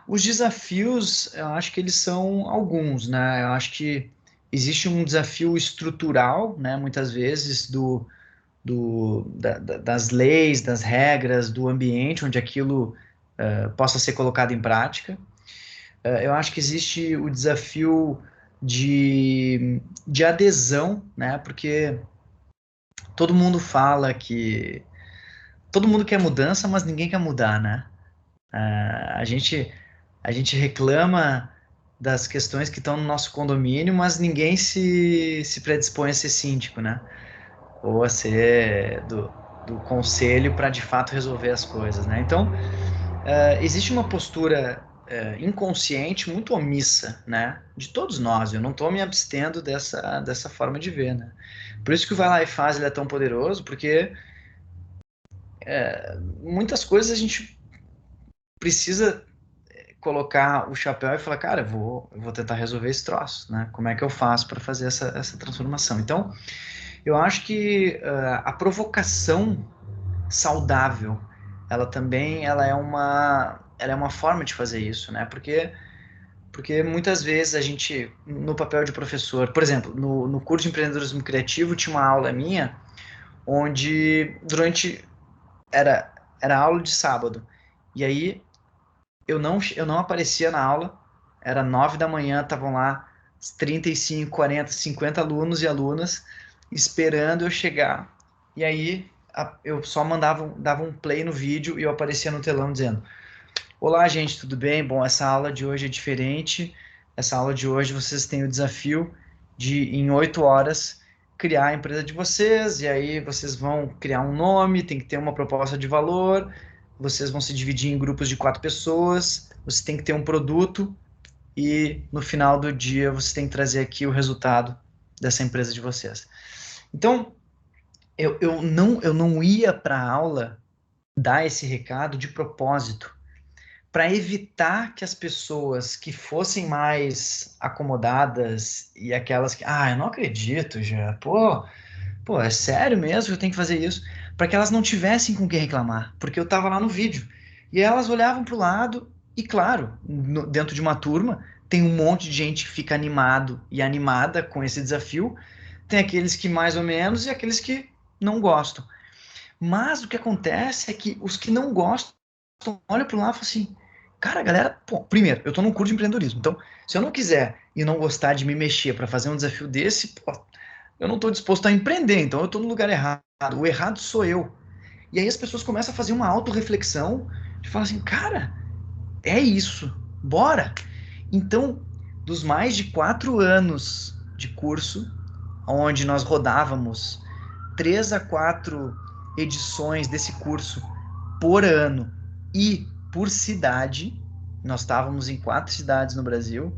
Os desafios, eu acho que eles são alguns, né? Eu acho que existe um desafio estrutural, né? Muitas vezes das leis, das regras, do ambiente onde aquilo possa ser colocado em prática. Eu acho que existe o desafio de adesão, né? Porque todo mundo fala que todo mundo quer mudança, mas ninguém quer mudar, né? A gente reclama das questões que estão no nosso condomínio, mas ninguém se predispõe a ser síndico, né? Ou a ser do conselho para de fato resolver as coisas, né? Então, existe uma postura inconsciente muito omissa, né? De todos nós. Eu não estou me abstendo dessa forma de ver, né? Por isso que o Vai Lá e Faz ele é tão poderoso, porque muitas coisas a gente precisa colocar o chapéu e falar, cara, eu vou tentar resolver esse troço, né? Como é que eu faço para fazer essa transformação? Então, eu acho que a provocação saudável, ela é uma forma de fazer isso, né? Porque muitas vezes a gente, no papel de professor, por exemplo, no curso de empreendedorismo criativo, tinha uma aula minha onde era aula de sábado. E aí eu não aparecia na aula, era 9 da manhã, estavam lá 35, 40, 50 alunos e alunas esperando eu chegar. E aí eu só dava um play no vídeo e eu aparecia no telão dizendo: Olá, gente, tudo bem? Bom, essa aula de hoje é diferente. Essa aula de hoje vocês têm o desafio de, em 8 horas, criar a empresa de vocês, e aí vocês vão criar um nome, tem que ter uma proposta de valor, vocês vão se dividir em grupos de 4 pessoas, você tem que ter um produto, e no final do dia você tem que trazer aqui o resultado dessa empresa de vocês. Então, eu não ia para a aula dar esse recado de propósito, para evitar que as pessoas que fossem mais acomodadas e aquelas que, eu não acredito já, pô, é sério mesmo que eu tenho que fazer isso, para que elas não tivessem com quem reclamar, porque eu estava lá no vídeo. E elas olhavam para o lado e, claro, dentro de uma turma, tem um monte de gente que fica animado e animada com esse desafio, tem aqueles que mais ou menos e aqueles que não gostam. Mas o que acontece é que os que não gostam olham para o lado e falam assim, cara, galera, pô, primeiro, eu estou num curso de empreendedorismo, então, se eu não quiser e não gostar de me mexer para fazer um desafio desse, pô, eu não estou disposto a empreender, então eu estou no lugar errado. O errado sou eu. E aí as pessoas começam a fazer uma autorreflexão e falam assim, cara, é isso, bora. Então, dos mais de 4 anos de curso, onde nós rodávamos 3 a 4 edições desse curso por ano e por cidade, nós estávamos em 4 cidades no Brasil,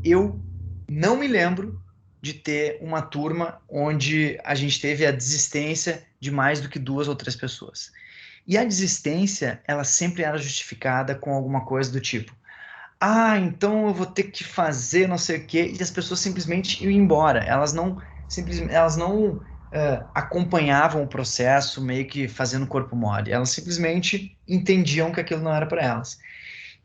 eu não me lembro de ter uma turma onde a gente teve a desistência de mais do que 2 ou 3 pessoas. E a desistência, ela sempre era justificada com alguma coisa do tipo, então eu vou ter que fazer não sei o quê, e as pessoas simplesmente iam embora. Elas não acompanhavam o processo meio que fazendo corpo mole. Elas simplesmente entendiam que aquilo não era para elas.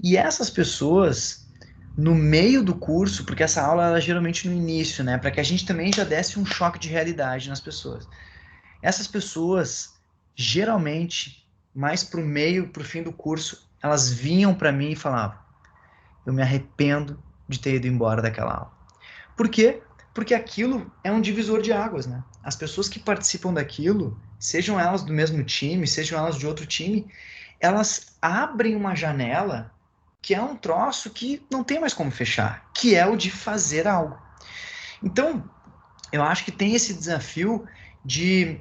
E essas pessoas, no meio do curso, porque essa aula era geralmente no início, né, para que a gente também já desse um choque de realidade nas pessoas. Essas pessoas, geralmente, mais pro meio, pro fim do curso, elas vinham para mim e falavam: eu me arrependo de ter ido embora daquela aula. Por quê? Porque aquilo é um divisor de águas, né? As pessoas que participam daquilo, sejam elas do mesmo time, sejam elas de outro time, elas abrem uma janela que é um troço que não tem mais como fechar, que é o de fazer algo. Então, eu acho que tem esse desafio de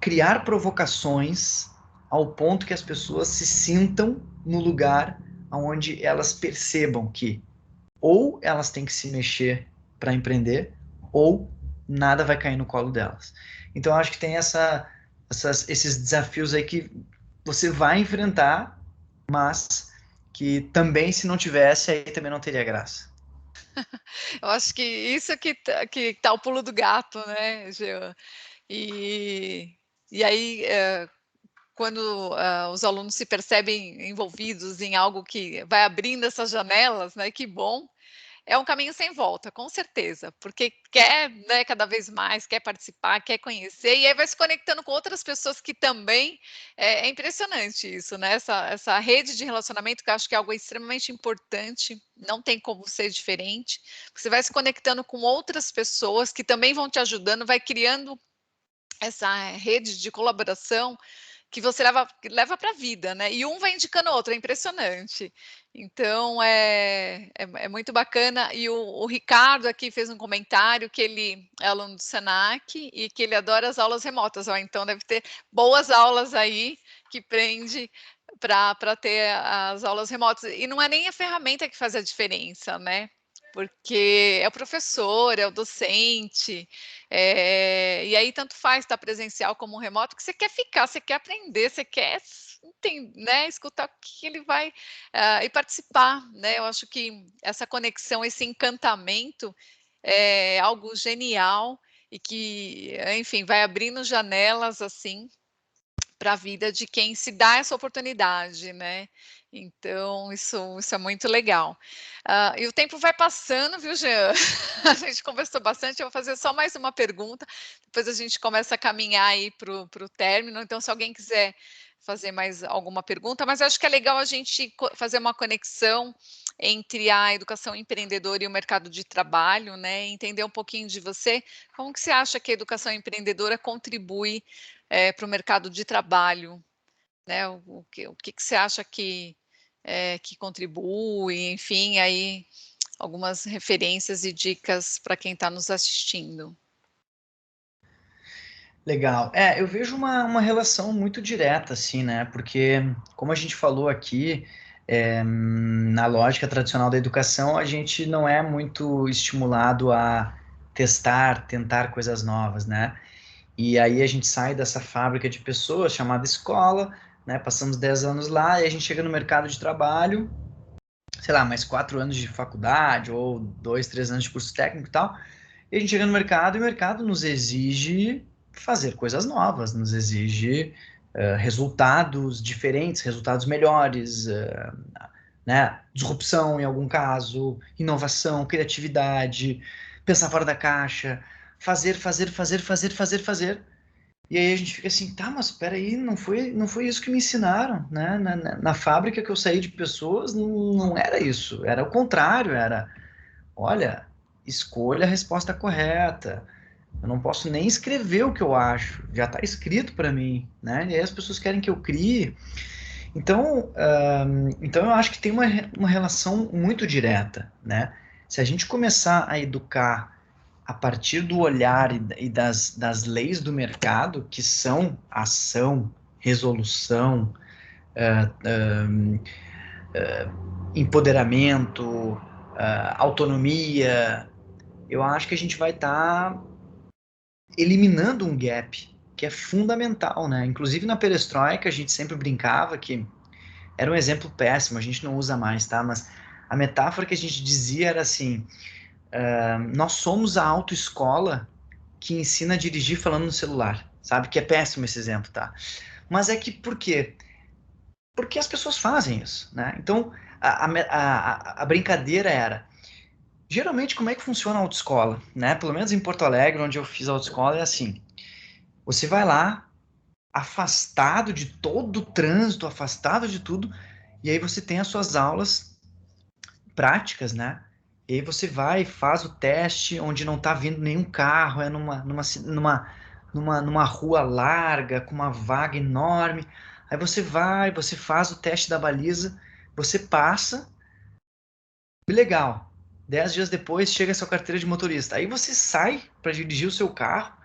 criar provocações ao ponto que as pessoas se sintam no lugar onde elas percebam que ou elas têm que se mexer para empreender, ou nada vai cair no colo delas. Então, eu acho que tem esses desafios aí que você vai enfrentar, mas que também, se não tivesse, aí também não teria graça. Eu acho que isso que tá o pulo do gato, né, Jean? E, e aí, quando os alunos se percebem envolvidos em algo que vai abrindo essas janelas, né, que bom, é um caminho sem volta, com certeza, porque quer, né, cada vez mais, quer participar, quer conhecer, e aí vai se conectando com outras pessoas que também, é impressionante isso, né, essa rede de relacionamento que eu acho que é algo extremamente importante, não tem como ser diferente, você vai se conectando com outras pessoas que também vão te ajudando, vai criando essa rede de colaboração que você leva para a vida, né, e um vai indicando o outro, é impressionante. Então é muito bacana, e o Ricardo aqui fez um comentário que ele é aluno do Senac e que ele adora as aulas remotas, ó, então deve ter boas aulas aí que prende para ter as aulas remotas. E não é nem a ferramenta que faz a diferença, né, porque é o professor, é o docente, e aí tanto faz estar presencial como remoto, que você quer ficar, você quer aprender, você quer né, escutar o que ele vai e participar, né? Eu acho que essa conexão, esse encantamento é algo genial e que, enfim, vai abrindo janelas assim para a vida de quem se dá essa oportunidade, né. Então isso é muito legal. E o tempo vai passando, viu, Jean? A gente conversou bastante, eu vou fazer só mais uma pergunta, depois a gente começa a caminhar aí para o término, então se alguém quiser fazer mais alguma pergunta, mas acho que é legal a gente fazer uma conexão entre a educação empreendedora e o mercado de trabalho, né, entender um pouquinho de você, como que você acha que a educação empreendedora contribui para o mercado de trabalho, né, o que você acha que contribui, enfim, aí algumas referências e dicas para quem está nos assistindo. Legal. Eu vejo uma relação muito direta, assim, né? Porque, como a gente falou aqui, na lógica tradicional da educação, a gente não é muito estimulado a testar, tentar coisas novas, né? E aí a gente sai dessa fábrica de pessoas chamada escola, né? Passamos 10 anos lá e a gente chega no mercado de trabalho, sei lá, mais 4 anos de faculdade ou 2, 3 anos de curso técnico e tal. E a gente chega no mercado e o mercado nos exige fazer coisas novas, nos exige resultados diferentes, resultados melhores, né? Disrupção em algum caso, inovação, criatividade, pensar fora da caixa, fazer, fazer, fazer, fazer, fazer, fazer. E aí a gente fica assim, tá, mas peraí, não foi isso que me ensinaram, né? Na fábrica que eu saí de pessoas, não era isso, era o contrário, era, olha, escolha a resposta correta, eu não posso nem escrever o que eu acho, já está escrito para mim, né? E aí as pessoas querem que eu crie. Então eu acho que tem uma relação muito direta, né? Se a gente começar a educar a partir do olhar e das leis do mercado, que são ação, resolução, empoderamento, autonomia, eu acho que a gente vai estar eliminando um gap que é fundamental, né? Inclusive na perestroika a gente sempre brincava que era um exemplo péssimo, a gente não usa mais, tá? Mas a metáfora que a gente dizia era assim: nós somos a autoescola que ensina a dirigir falando no celular, sabe? Que é péssimo esse exemplo, tá? Mas é que por quê? Porque as pessoas fazem isso, né? Então a brincadeira era: geralmente como é que funciona a autoescola, né? Pelo menos em Porto Alegre, onde eu fiz a autoescola, é assim: você vai lá, afastado de todo o trânsito, afastado de tudo, e aí você tem as suas aulas práticas, né? E aí você vai, faz o teste onde não tá vindo nenhum carro, é numa rua larga, com uma vaga enorme. Aí você vai, você faz o teste da baliza, você passa, e legal. 10 dias depois chega a sua carteira de motorista. Aí você sai para dirigir o seu carro.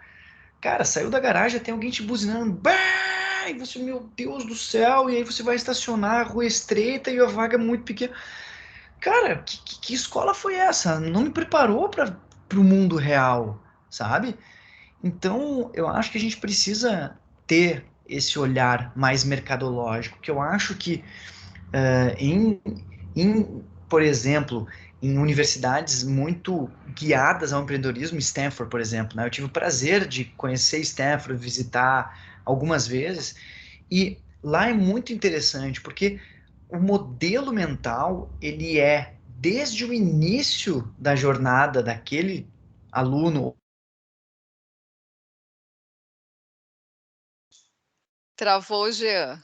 Cara, saiu da garagem, tem alguém te buzinando. Bah! E você, meu Deus do céu. E aí você vai estacionar, a rua é estreita e a vaga é muito pequena. Cara, que escola foi essa? Não me preparou para o mundo real, sabe? Então, eu acho que a gente precisa ter esse olhar mais mercadológico, que eu acho que Por exemplo, em universidades muito guiadas ao empreendedorismo, Stanford, por exemplo, né? Eu tive o prazer de conhecer Stanford, visitar algumas vezes, e lá é muito interessante, porque o modelo mental, ele é, desde o início da jornada daquele aluno. Travou o Jean.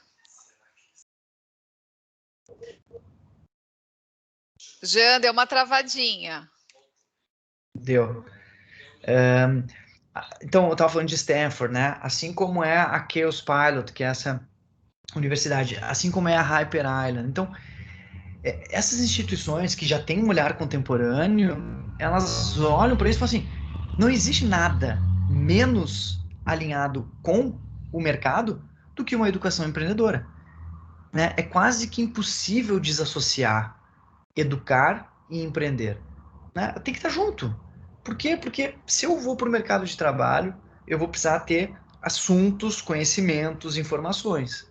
Jean, deu uma travadinha. Deu. Então, eu estava falando de Stanford, né? Assim como é a Chaos Pilot, que é essa universidade, assim como é a Hyper Island. Então, essas instituições que já têm um olhar contemporâneo, elas olham para isso e falam assim: não existe nada menos alinhado com o mercado do que uma educação empreendedora. Né? É quase que impossível desassociar educar e empreender. Né? Tem que estar junto. Por quê? Porque se eu vou para o mercado de trabalho, eu vou precisar ter assuntos, conhecimentos, informações.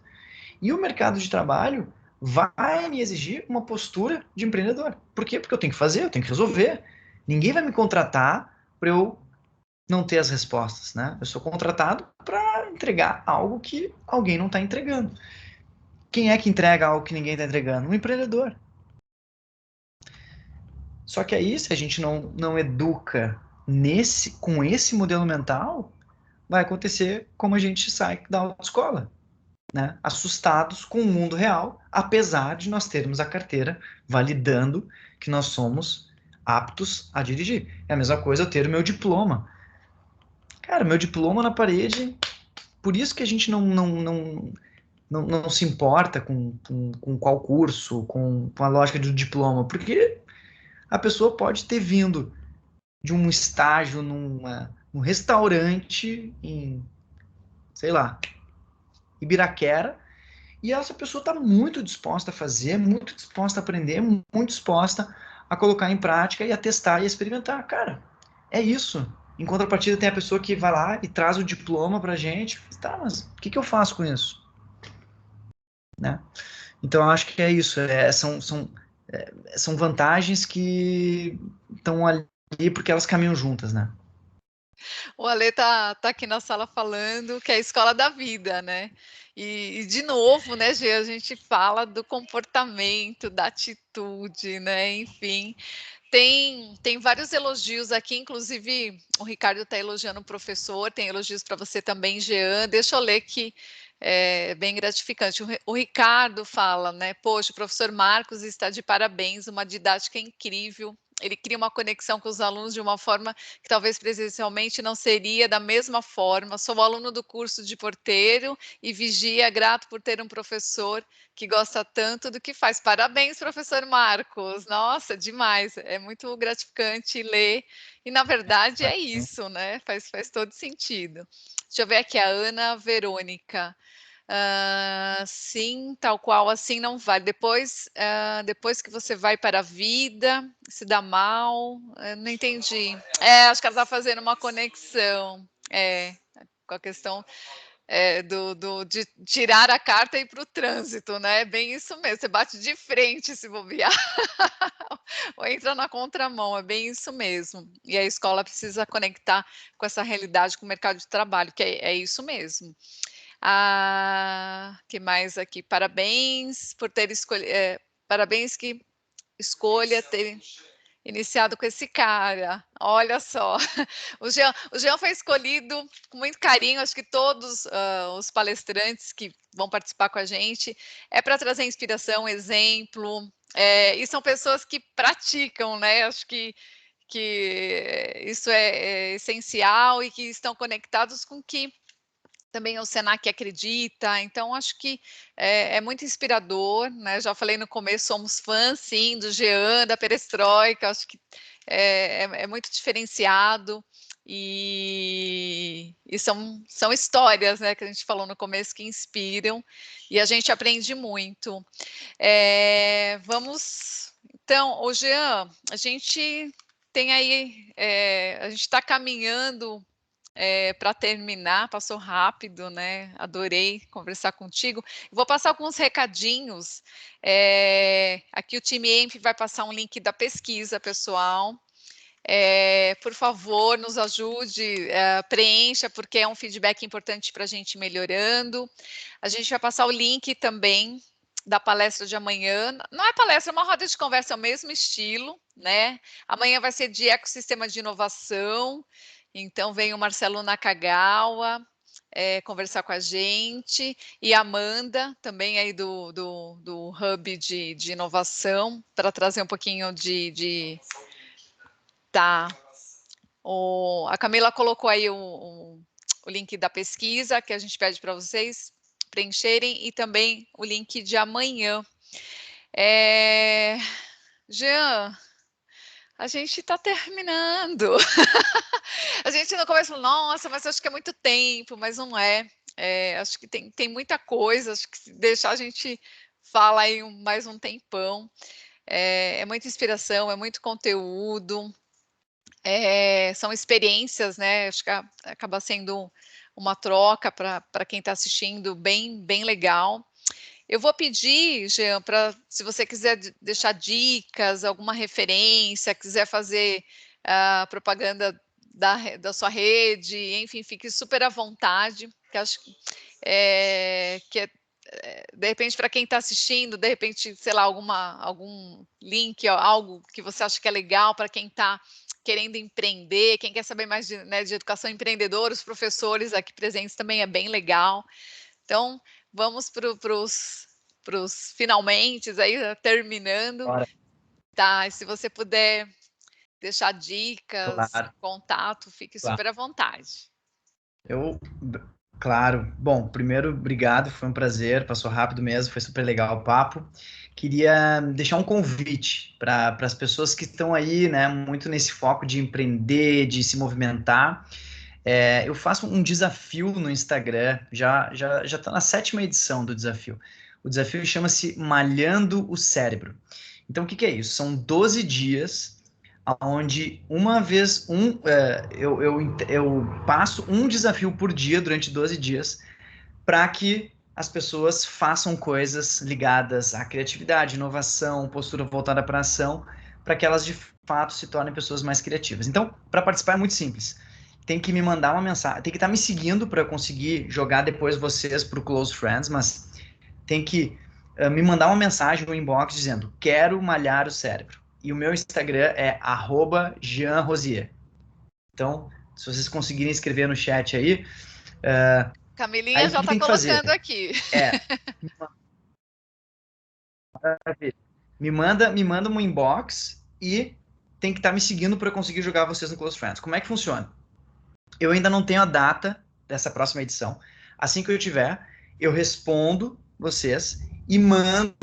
E o mercado de trabalho vai me exigir uma postura de empreendedor. Por quê? Porque eu tenho que fazer, eu tenho que resolver. Ninguém vai me contratar para eu não ter as respostas, né? Eu sou contratado para entregar algo que alguém não está entregando. Quem é que entrega algo que ninguém está entregando? Um empreendedor. Só que aí, se a gente não educa com esse modelo mental, vai acontecer como a gente sai da autoescola, né? Assustados com o mundo real, apesar de nós termos a carteira validando que nós somos aptos a dirigir. É a mesma coisa eu ter o meu diploma. Cara, meu diploma na parede, por isso que a gente não se importa com qual curso, com a lógica do diploma, porque a pessoa pode ter vindo de um estágio num restaurante em, sei lá, Ibiraquera, e essa pessoa está muito disposta a fazer, muito disposta a aprender, muito disposta a colocar em prática e a testar e a experimentar. Cara, é isso. Em contrapartida, tem a pessoa que vai lá e traz o diploma pra gente. Tá, mas o que eu faço com isso? Né? Então, eu acho que é isso. São vantagens que estão ali porque elas caminham juntas, né? O Ale tá aqui na sala falando que é a escola da vida, né? E de novo, né, Gê, a gente fala do comportamento, da atitude, né? Enfim, tem vários elogios aqui, inclusive o Ricardo está elogiando o professor, tem elogios para você também, Jean. Deixa eu ler que é bem gratificante. O Ricardo fala, né? Poxa, o professor Marcos está de parabéns, uma didática incrível. Ele cria uma conexão com os alunos de uma forma que talvez presencialmente não seria da mesma forma. Sou aluno do curso de porteiro e vigia, grato por ter um professor que gosta tanto do que faz. Parabéns, professor Marcos. Nossa, demais. É muito gratificante ler. E, na verdade, é isso, né? Faz todo sentido. Deixa eu ver aqui a Ana Verônica. Sim, tal qual, assim não vai. Depois que você vai para a vida, se dá mal, não entendi. Acho que ela está fazendo uma conexão, com a questão de tirar a carta e ir para o trânsito, né? É bem isso mesmo, você bate de frente se bobear, ou entra na contramão, é bem isso mesmo. E a escola precisa conectar com essa realidade, com o mercado de trabalho, que é isso mesmo. Que mais aqui? Parabéns por ter escolhido. Parabéns que escolha ter iniciado com esse cara. Olha só. O Jean foi escolhido com muito carinho, acho que todos os palestrantes que vão participar com a gente, para trazer inspiração, exemplo, e são pessoas que praticam, né? Acho que isso é essencial e que estão conectados com que também o Senac acredita, então acho que é muito inspirador, né? Já falei no começo, somos fãs, sim, do Jean, da Perestroika, acho que é muito diferenciado e são histórias, né, que a gente falou no começo que inspiram e a gente aprende muito. Então, o Jean, a gente tem aí, a gente está caminhando para terminar, passou rápido, né? Adorei conversar contigo. Vou passar alguns recadinhos. Aqui o time EMP vai passar um link da pesquisa, pessoal. Por favor, nos ajude, preencha, porque é um feedback importante para a gente ir melhorando. A gente vai passar o link também da palestra de amanhã. Não é palestra, é uma roda de conversa, é o mesmo estilo, né? Amanhã vai ser de ecossistema de inovação. Então, vem o Marcelo Nakagawa conversar com a gente, e a Amanda, também aí do Hub de inovação, para trazer um pouquinho Tá. A Camila colocou aí o link da pesquisa, que a gente pede para vocês preencherem, e também o link de amanhã. Jean, a gente está terminando. A gente no começo falou, nossa, mas acho que é muito tempo, mas não é. Acho que tem muita coisa, acho que se deixar a gente fala aí mais um tempão. É muita inspiração, é muito conteúdo. São experiências, né? Acho que acaba sendo uma troca para quem está assistindo bem legal. Eu vou pedir, Jean, se você quiser deixar dicas, alguma referência, quiser fazer propaganda da sua rede, enfim, fique super à vontade, que acho que de repente, para quem está assistindo, de repente, sei lá, algum link, algo que você acha que é legal para quem está querendo empreender, quem quer saber mais de educação empreendedora, os professores aqui presentes também é bem legal. Então, vamos para os finalmente, aí terminando. Bora. Tá, e se você puder deixar dicas, Claro. contato, fique super à vontade. Claro. Bom, primeiro, obrigado, foi um prazer, passou rápido mesmo, foi super legal o papo. Queria deixar um convite para as pessoas que estão aí, né, muito nesse foco de empreender, de se movimentar. Eu faço um desafio no Instagram, já está na 7ª edição do desafio. O desafio chama-se Malhando o Cérebro. Então, o que é isso? São 12 dias onde uma vez eu passo um desafio por dia durante 12 dias para que as pessoas façam coisas ligadas à criatividade, inovação, postura voltada para a ação, para que elas de fato se tornem pessoas mais criativas. Então, para participar é muito simples. Tem que me mandar uma mensagem, tem que estar me seguindo para eu conseguir jogar depois vocês para o Close Friends, mas tem que me mandar uma mensagem no inbox dizendo: quero malhar o cérebro. E o meu Instagram é @JeanRosier. Então, se vocês conseguirem escrever no chat aí. Camilinha aí já está colocando aqui. Me manda um inbox e tem que estar me seguindo para eu conseguir jogar vocês no Close Friends. Como é que funciona? Eu ainda não tenho a data dessa próxima edição. Assim que eu tiver, eu respondo vocês e mando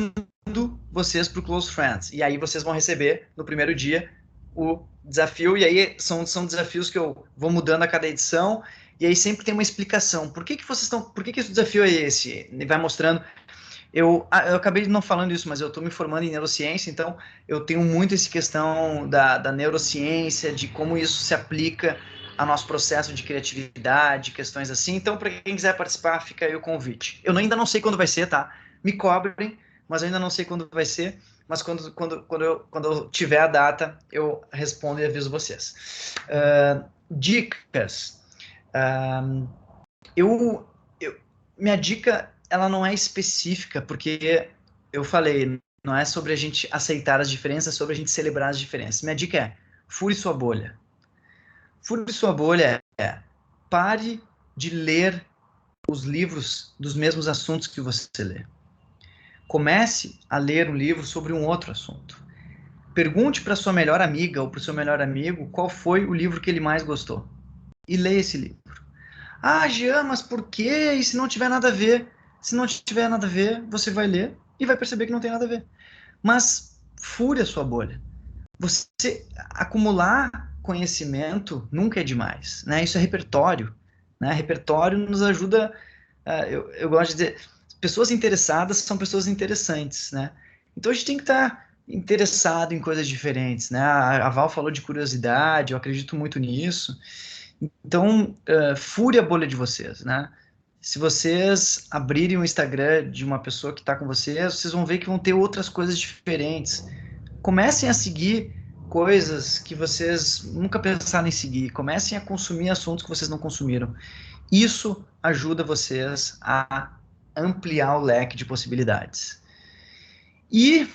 vocês para o Close Friends. E aí vocês vão receber no primeiro dia o desafio. E aí são desafios que eu vou mudando a cada edição. E aí sempre tem uma explicação. Por que vocês estão? Por que esse desafio é esse? E vai mostrando. Eu acabei não falando isso, mas eu estou me formando em neurociência, então eu tenho muito essa questão da neurociência, de como isso se aplica ao nosso processo de criatividade, questões assim. Então, para quem quiser participar, fica aí o convite. Eu ainda não sei quando vai ser, tá? Me cobrem, mas eu ainda não sei quando vai ser. Mas quando eu tiver a data, eu respondo e aviso vocês. Dicas. Minha dica, ela não é específica, porque eu falei, não é sobre a gente aceitar as diferenças, é sobre a gente celebrar as diferenças. Minha dica é: fure sua bolha. Fure sua bolha pare de ler os livros dos mesmos assuntos que você lê. Comece a ler um livro sobre um outro assunto. Pergunte para sua melhor amiga ou para o seu melhor amigo qual foi o livro que ele mais gostou. E leia esse livro. Ah, Jean, mas por quê? E se não tiver nada a ver? Se não tiver nada a ver, você vai ler e vai perceber que não tem nada a ver. Mas fure a sua bolha. Você acumular conhecimento nunca é demais, né? Isso é repertório, né? Repertório nos ajuda, eu gosto de dizer, pessoas interessadas são pessoas interessantes, né? Então a gente tem que estar interessado em coisas diferentes, né? A Val falou de curiosidade, eu acredito muito nisso. Então, fure a bolha de vocês, né? Se vocês abrirem o Instagram de uma pessoa que está com vocês, vocês vão ver que vão ter outras coisas diferentes. Comecem a seguir coisas que vocês nunca pensaram em seguir. Comecem a consumir assuntos que vocês não consumiram. Isso ajuda vocês a ampliar o leque de possibilidades. E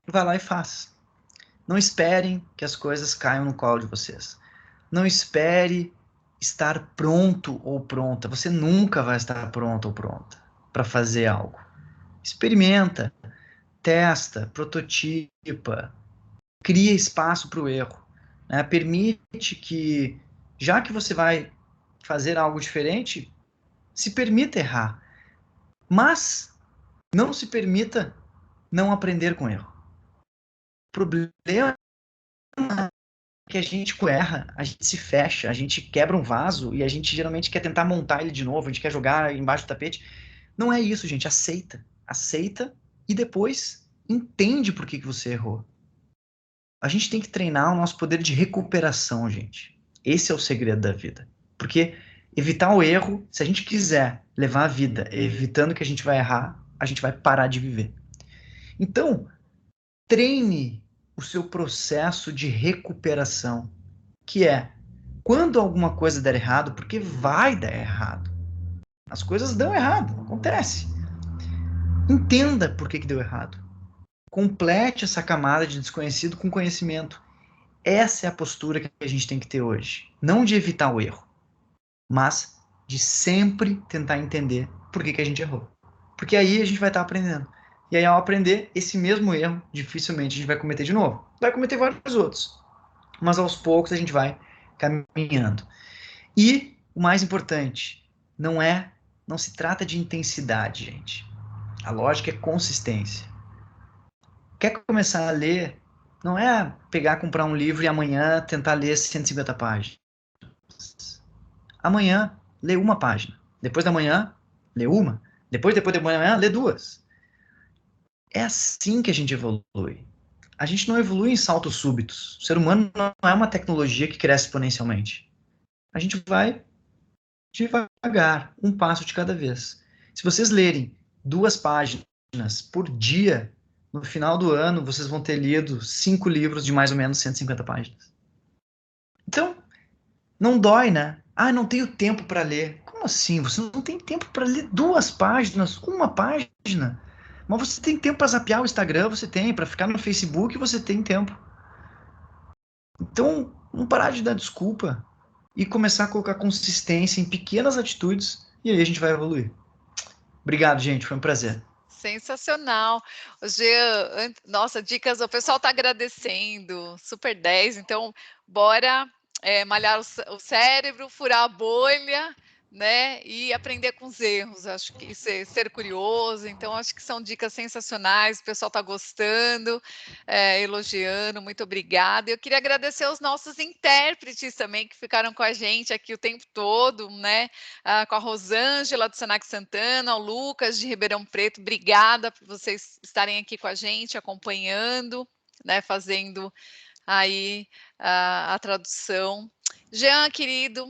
vai lá e faz. Não esperem que as coisas caiam no colo de vocês. Não espere estar pronto ou pronta. Você nunca vai estar pronto ou pronta para fazer algo. Experimenta, testa, prototipa, cria espaço para o erro. Né? Permite que, já que você vai fazer algo diferente, se permita errar. Mas não se permita não aprender com erro. O problema é que a gente erra, a gente se fecha, a gente quebra um vaso e a gente geralmente quer tentar montar ele de novo, a gente quer jogar embaixo do tapete. Não é isso, gente. Aceita. Aceita e depois entende por que você errou. A gente tem que treinar o nosso poder de recuperação, gente. Esse é o segredo da vida. Porque evitar o erro, se a gente quiser levar a vida evitando que a gente vai errar, a gente vai parar de viver. Então, treine o seu processo de recuperação, que é quando alguma coisa der errado, porque vai dar errado. As coisas dão errado, acontece. Entenda por que deu errado. Complete essa camada de desconhecido com conhecimento. Essa é a postura que a gente tem que ter hoje. Não de evitar o erro, mas de sempre tentar entender por que a gente errou. Porque aí a gente vai estar aprendendo. E aí, ao aprender, esse mesmo erro, dificilmente a gente vai cometer de novo. Vai cometer vários outros. Mas aos poucos a gente vai caminhando. E o mais importante, não se trata de intensidade, gente. A lógica é consistência. Quer começar a ler, não é pegar, comprar um livro e amanhã tentar ler 150 páginas. Amanhã, lê uma página. Depois da manhã, lê uma. Depois da manhã, lê duas. É assim que a gente evolui. A gente não evolui em saltos súbitos. O ser humano não é uma tecnologia que cresce exponencialmente. A gente vai devagar, um passo de cada vez. Se vocês lerem 2 páginas por dia, no final do ano vocês vão ter lido 5 livros de mais ou menos 150 páginas. Então, não dói, né? Ah, não tenho tempo para ler. Como assim? Você não tem tempo para ler 2 páginas, uma página? Mas você tem tempo para zapear o Instagram, você tem, para ficar no Facebook, você tem tempo. Então, não parar de dar desculpa e começar a colocar consistência em pequenas atitudes e aí a gente vai evoluir. Obrigado, gente, foi um prazer. Sensacional. Jean, nossa, dicas, o pessoal está agradecendo, super 10, então bora malhar o cérebro, furar a bolha, né, e aprender com os erros, acho que ser curioso, então acho que são dicas sensacionais, o pessoal está gostando, elogiando, muito obrigada. Eu queria agradecer aos nossos intérpretes também, que ficaram com a gente aqui o tempo todo, né, com a Rosângela do Senac Santana, ao Lucas de Ribeirão Preto, obrigada por vocês estarem aqui com a gente, acompanhando, né, fazendo aí a tradução. Jean, querido,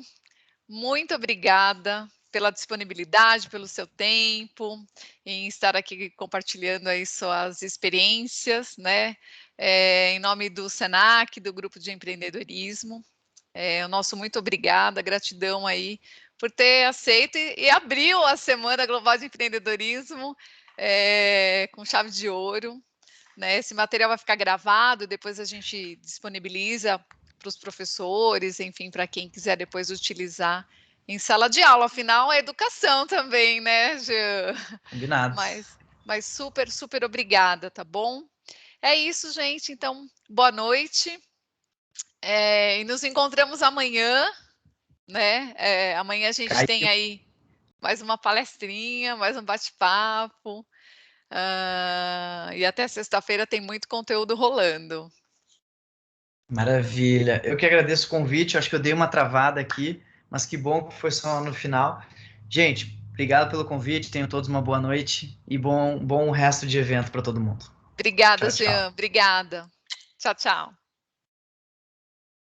muito obrigada pela disponibilidade, pelo seu tempo, em estar aqui compartilhando aí suas experiências, né, em nome do Senac, do Grupo de Empreendedorismo. O nosso muito obrigada, gratidão aí por ter aceito e abriu a Semana Global de Empreendedorismo com chave de ouro, né? Esse material vai ficar gravado, depois a gente disponibiliza para os professores, enfim, para quem quiser depois utilizar em sala de aula. Afinal, é educação também, né, Jean? Combinado. Mas super, super obrigada, tá bom? É isso, gente. Então, boa noite. E nos encontramos amanhã, né? Amanhã a gente tem aí mais uma palestrinha, mais um bate-papo. E até sexta-feira tem muito conteúdo rolando. Maravilha. Eu que agradeço o convite. Acho que eu dei uma travada aqui, mas que bom que foi só no final. Gente, obrigado pelo convite. Tenham todos uma boa noite e bom resto de evento para todo mundo. Obrigada, Tchau, tchau. Jean. Obrigada. Tchau, tchau.